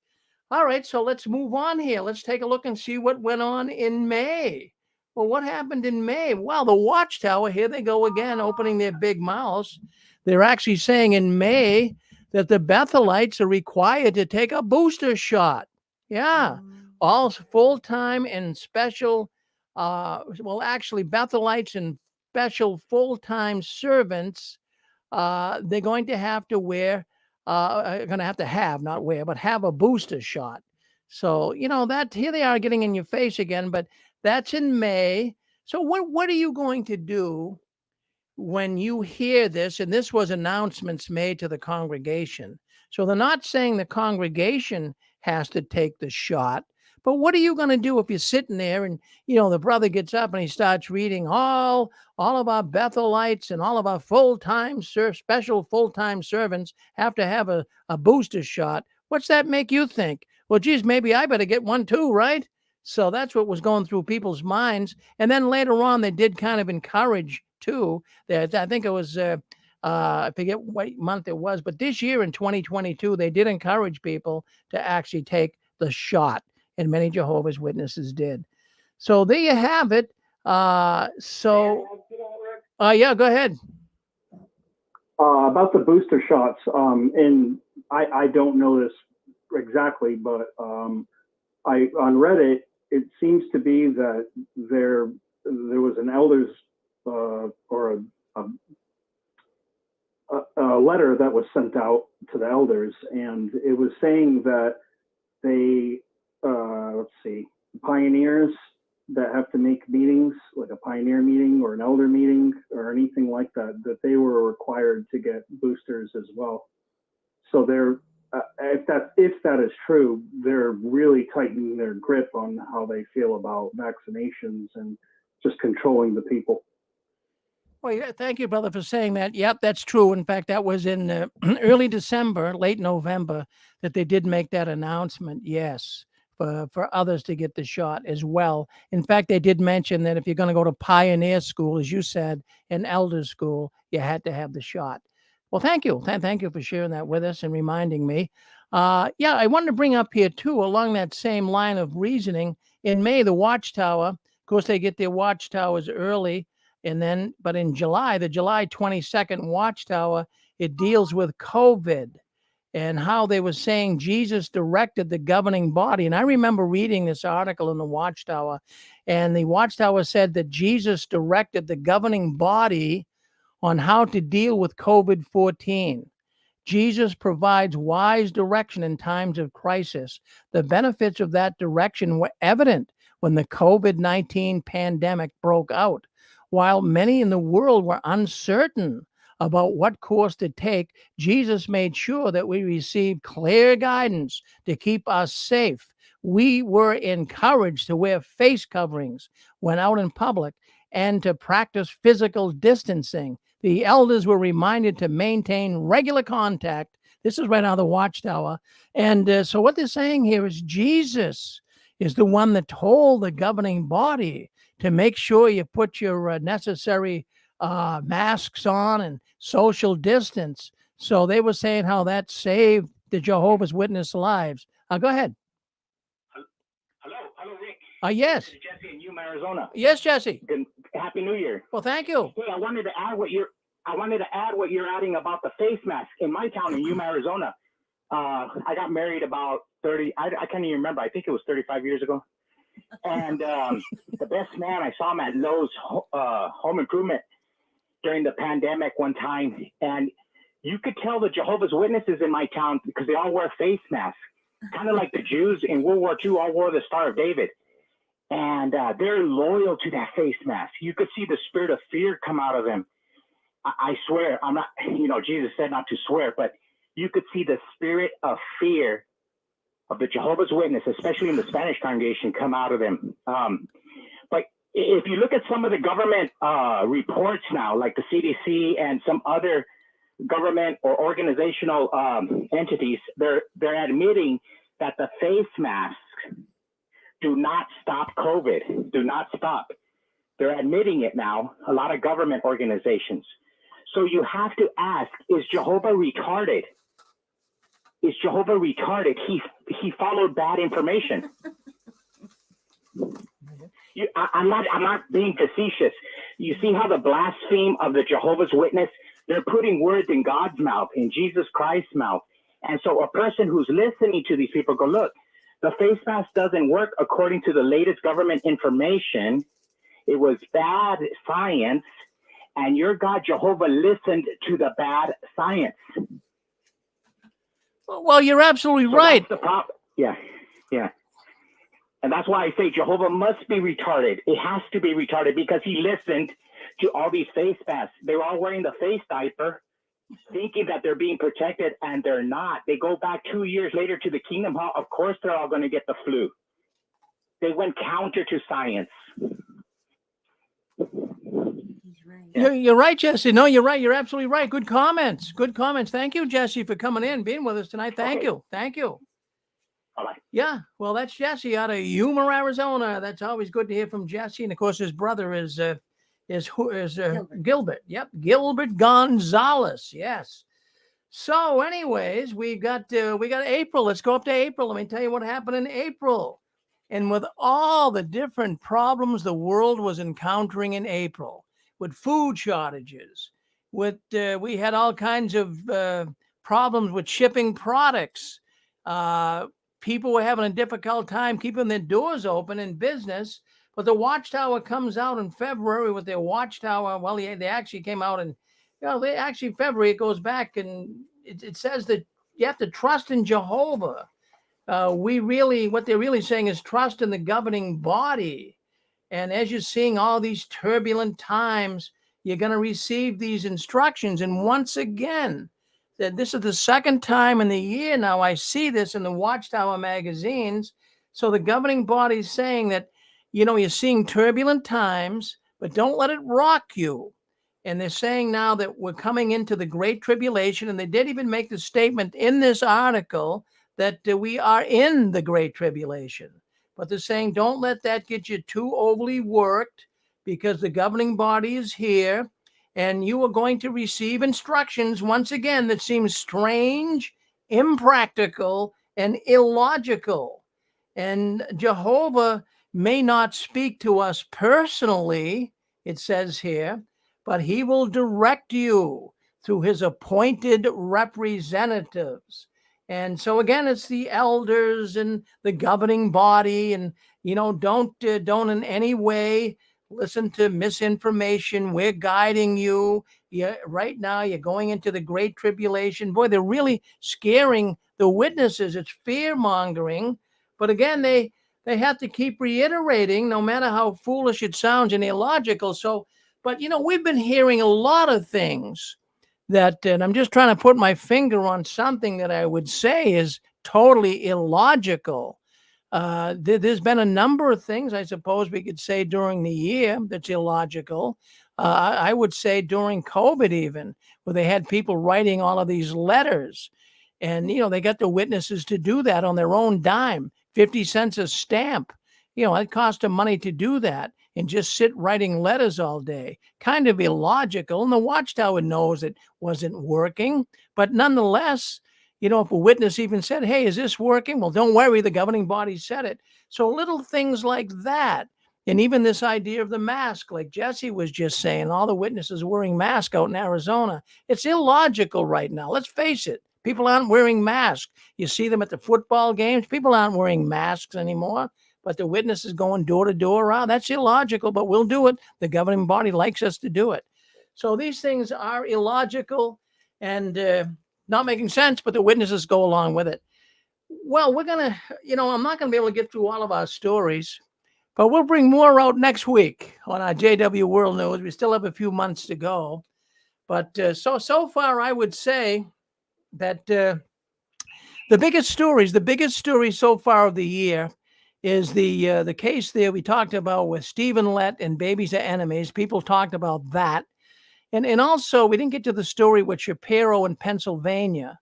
All right, so let's move on here. Let's take a look and see what went on in May. Well, what happened in May? Well, the Watchtower, here they go again, opening their big mouths. They're actually saying in May that the Bethelites are required to take a booster shot. Yeah, all full-time and special, Bethelites and special full-time servants, they're going to have to wear, have a booster shot. So, that here they are getting in your face again, but that's in May. So what are you going to do when you hear this? And this was announcements made to the congregation. So they're not saying the congregation has to take the shot, But what are you going to do if you're sitting there and, you know, the brother gets up and he starts reading all of our Bethelites and all of our special full-time servants have to have a booster shot. What's that make you think? Well, geez, maybe I better get one too, right? So that's what was going through people's minds. And then later on, they did kind of encourage too. That I think it was, I forget what month it was, but this year in 2022, they did encourage people to actually take the shot, and many Jehovah's Witnesses did. So there you have it. Yeah, go ahead. About the booster shots, and I don't know this exactly, but on Reddit, it seems to be that there was an elders or a letter that was sent out to the elders, and it was saying that they pioneers that have to make meetings, like a pioneer meeting or an elder meeting or anything like that, that they were required to get boosters as well. So they're if that is true, they're really tightening their grip on how they feel about vaccinations and just controlling the people. Well, yeah, thank you, brother, for saying that. Yep, that's true. In fact, that was in early December, late November, that they did make that announcement. Yes, for others to get the shot as well. In fact, they did mention that if you're going to go to pioneer school, as you said, and elder school, you had to have the shot. Well, thank you. Thank you for sharing that with us and reminding me. Yeah, I wanted to bring up here, too, along that same line of reasoning. In May, the Watchtower, of course, they get their Watchtowers early. But in July, the July 22nd Watchtower, it deals with COVID and how they were saying Jesus directed the governing body. And I remember reading this article in the Watchtower, and the Watchtower said that Jesus directed the governing body on how to deal with COVID-14. Jesus provides wise direction in times of crisis. The benefits of that direction were evident when the COVID-19 pandemic broke out. While many in the world were uncertain about what course to take, Jesus made sure that we received clear guidance to keep us safe. We were encouraged to wear face coverings when out in public and to practice physical distancing. The elders were reminded to maintain regular contact. This is right out of the Watchtower. And so what they're saying here is Jesus is the one that told the governing body to make sure you put your necessary masks on and social distance. So they were saying how that saved the Jehovah's Witness lives. Go ahead. Hello, Rick. Yes. This is Jesse in Yuma, Arizona. Yes, Jesse. Happy New Year. Well, thank you. Hey, I wanted to add what you're adding about the face mask in my town in Yuma, Arizona. I got married about 30. I can't even remember. I think it was 35 years ago. And the best man, I saw him at Lowe's Home Improvement during the pandemic one time, and you could tell the Jehovah's Witnesses in my town because they all wear face masks, kind of like the Jews in World War II all wore the Star of David. And they're loyal to that face mask. You could see the spirit of fear come out of them. I swear, I'm not, Jesus said not to swear, but you could see the spirit of fear of the Jehovah's Witness, especially in the Spanish congregation, come out of them. But if you look at some of the government reports now, like the CDC and some other government or organizational entities, they're admitting that the face masks do not stop COVID, do not stop. They're admitting it now, a lot of government organizations. So you have to ask, is Jehovah retarded? Is Jehovah retarded? He followed bad information. I'm not being facetious. You see how the blaspheme of the Jehovah's Witness, they're putting words in God's mouth, in Jesus Christ's mouth. And so a person who's listening to these people go, look, the face mask doesn't work according to the latest government information. It was bad science, and your God, Jehovah, listened to the bad science. Well, you're absolutely right. That's the problem. Yeah. And that's why I say Jehovah must be retarded. It has to be retarded because he listened to all these face masks. They're all wearing the face diaper, thinking that they're being protected, and they're not. They go back 2 years later to the Kingdom Hall. Of course, they're all going to get the flu. they went counter to science. You're right, Jesse. No, you're right. You're absolutely right. Good comments. Good comments. Thank you, Jesse, for coming in, being with us tonight. Thank you. Thank you. Bye-bye. Yeah, well, that's Jesse out of Yuma, Arizona. That's always good to hear from Jesse. And of course, his brother is Gilbert. Yep, Gilbert Gonzalez. Yes. So, anyways, we got April. Let's go up to April. Let me tell you what happened in April. And with all the different problems the world was encountering in April, with food shortages, with we had all kinds of problems with shipping products. People were having a difficult time keeping their doors open in business. But the Watchtower comes out in February with their Watchtower. Well, they actually came out in, February. It goes back and it says that you have to trust in Jehovah. What they're really saying is trust in the governing body. And as you're seeing all these turbulent times, you're going to receive these instructions. And once again, that this is the second time in the year now I see this in the Watchtower magazines. So the governing body is saying that, you're seeing turbulent times, but don't let it rock you. And they're saying now that we're coming into the Great Tribulation. And they did even make the statement in this article that we are in the Great Tribulation. But they're saying don't let that get you too overly worked, because the governing body is here. And you are going to receive instructions, once again, that seem strange, impractical, and illogical. And Jehovah may not speak to us personally, it says here, but he will direct you through his appointed representatives. And so again, it's the elders and the governing body. And, don't in any way listen to misinformation. We're guiding you. Right now, you're going into the Great Tribulation. Boy, they're really scaring the witnesses. It's fear-mongering. But again, they have to keep reiterating, no matter how foolish it sounds and illogical. So, but, we've been hearing a lot of things and I'm just trying to put my finger on something that I would say is totally illogical. There's been a number of things, I suppose we could say, during the year that's illogical. I would say during COVID even, where they had people writing all of these letters. And, they got the witnesses to do that on their own dime, 50 cents a stamp. It cost them money to do that and just sit writing letters all day. Kind of illogical. And the Watchtower knows it wasn't working. But nonetheless, if a witness even said, hey, is this working? Well, don't worry, the governing body said it. So little things like that. And even this idea of the mask, like Jesse was just saying, all the witnesses wearing masks out in Arizona. It's illogical right now. Let's face it. People aren't wearing masks. You see them at the football games. People aren't wearing masks anymore. But the witnesses going door to door around. That's illogical, but we'll do it. The governing body likes us to do it. So these things are illogical and not making sense, but the witnesses go along with it. Well, we're going to, I'm not going to be able to get through all of our stories, but we'll bring more out next week on our JW World News. We still have a few months to go. But so far, I would say that the biggest story so far of the year is the case there we talked about with Stephen Lett and Babies Are Enemies. People talked about that. And also, we didn't get to the story with Shapiro in Pennsylvania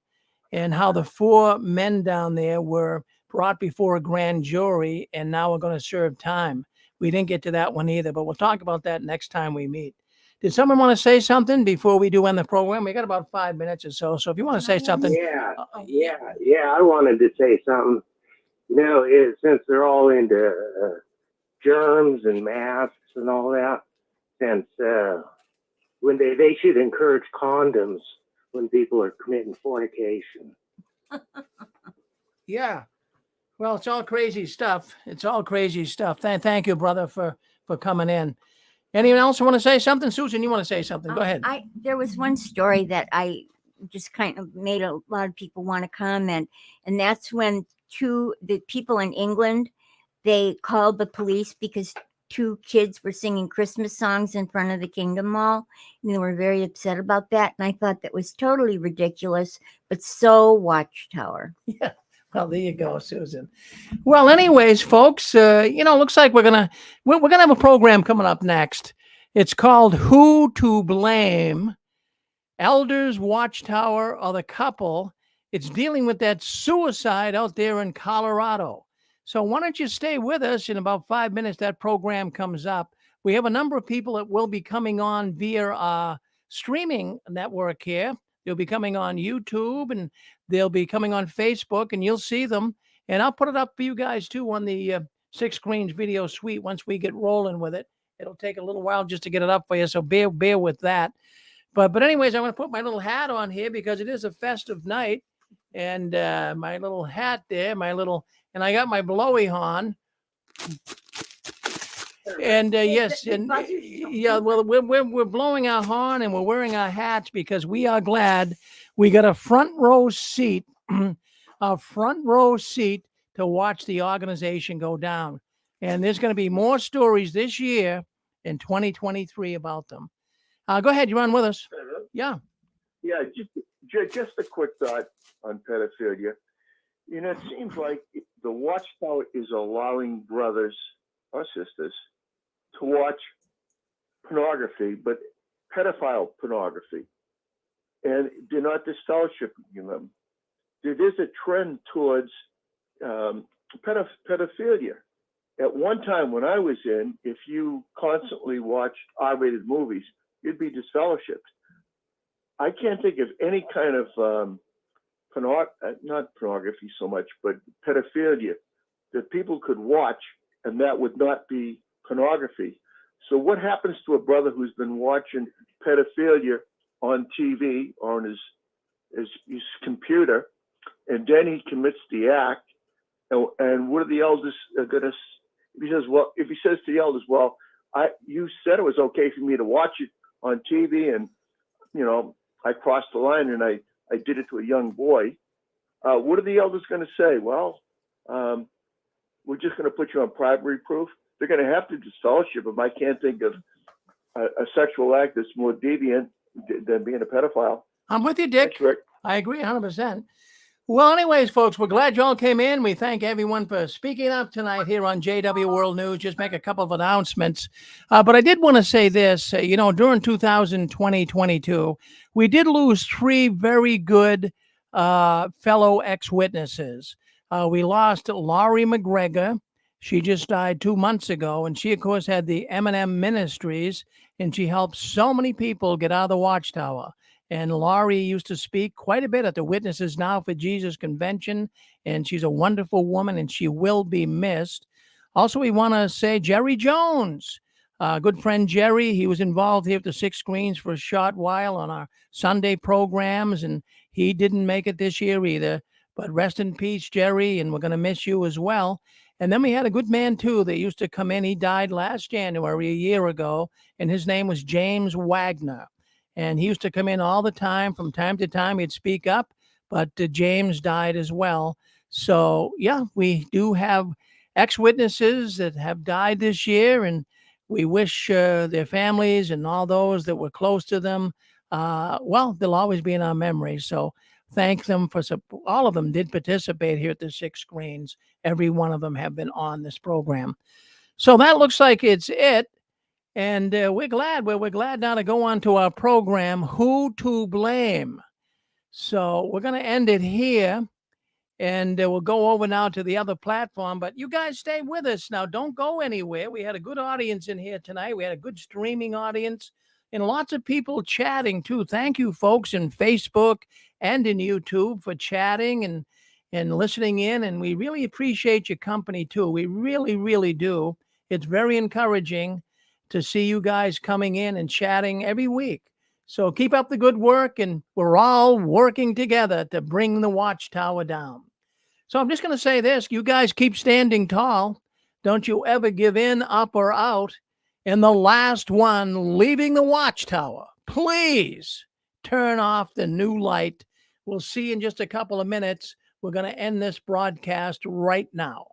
and how the 4 men down there were brought before a grand jury and now are going to serve time. We didn't get to that one either, but we'll talk about that next time we meet. Did someone want to say something before we do end the program? We got about 5 minutes or so. So if you want to say something. Yeah. I wanted to say something. Since they're all into germs and masks and all that, since when they should encourage condoms when people are committing fornication. Yeah. Well, it's all crazy stuff. Thank you, brother, for coming in. Anyone else want to say something? Susan, you want to say something? Go ahead. There was one story that I just kind of made a lot of people want to comment. And that's when the people in England, they called the police because 2 kids were singing Christmas songs in front of the Kingdom Mall, and they were very upset about that. And I thought that was totally ridiculous, but so Watchtower. Yeah. Well, there you go, Susan. Well, anyways, folks, looks like we're gonna have a program coming up next. It's called "Who to Blame." Elders, Watchtower, or the couple. It's dealing with that suicide out there in Colorado. So why don't you stay with us? In about 5 minutes, that program comes up. We have a number of people that will be coming on via our streaming network here. They'll be coming on YouTube and they'll be coming on Facebook, and you'll see them. And I'll put it up for you guys too on the Six Screens Video Suite once we get rolling with it. It'll take a little while just to get it up for you, so bear with that. But anyways, I'm going to put my little hat on here because it is a festive night, and my little hat there, and I got my blowy horn. And yes, and yeah, well, we're blowing our horn and we're wearing our hats because we are glad we got a front row seat, to watch the organization go down. And there's going to be more stories this year in 2023 about them. Go ahead, you're on with us. Yeah. Yeah, just a quick thought on pedophilia. It seems like the Watchtower is allowing brothers or sisters to watch pornography, but pedophile pornography, and they're not disfellowshipping them. There is a trend towards pedophilia. At one time when I was in, if you constantly watched R-rated movies, you'd be disfellowshipped. I can't think of any kind of not pornography so much, but pedophilia that people could watch, and that would not be pornography. So what happens to a brother who's been watching pedophilia on TV or on his computer, and then he commits the act? And what are the elders going to? If he says to the elders, "Well, you said it was okay for me to watch it on TV, and I crossed the line and I did it to a young boy," what are the elders going to say? Well, we're just going to put you on primary proof. They're going to have to disfellowship him. I can't think of a sexual act that's more deviant than being a pedophile. I'm with you, Dick. That's right. I agree 100%. Well, anyways, folks, we're glad you all came in. We thank everyone for speaking up tonight here on JW World News. Just make a couple of announcements. But I did want to say this, during 2022, we did lose 3 very good fellow ex-witnesses. We lost Laurie McGregor. She just died 2 months ago, and she, of course, had the M&M Ministries, and she helped so many people get out of the Watchtower. And Laurie used to speak quite a bit at the Witnesses Now for Jesus convention, and she's a wonderful woman, and she will be missed. Also, we want to say Jerry Jones, good friend Jerry. He was involved here at the Six Screens for a short while on our Sunday programs, and he didn't make it this year either. But rest in peace, Jerry, and we're going to miss you as well. And then we had a good man, too, that used to come in. He died last January, a year ago, and his name was James Wagner. And he used to come in all the time. From time to time, he'd speak up, but James died as well. So, yeah, we do have ex-witnesses that have died this year, and we wish their families and all those that were close to them, they'll always be in our memory. So thank them for support. All of them did participate here at the Six Screens. Every one of them have been on this program. So that looks like it's it. And we're glad now to go on to our program, Who to Blame. So we're going to end it here, and we'll go over now to the other platform. But you guys stay with us now. Don't go anywhere. We had a good audience in here tonight. We had a good streaming audience and lots of people chatting, too. Thank you, folks, in Facebook and in YouTube for chatting and listening in. And we really appreciate your company, too. We really, really do. It's very encouraging to see you guys coming in and chatting every week. So keep up the good work, and we're all working together to bring the Watchtower down. So I'm just going to say this. You guys keep standing tall. Don't you ever give in, up, or out. And the last one leaving the Watchtower, please turn off the new light. We'll see you in just a couple of minutes. We're going to end this broadcast right now.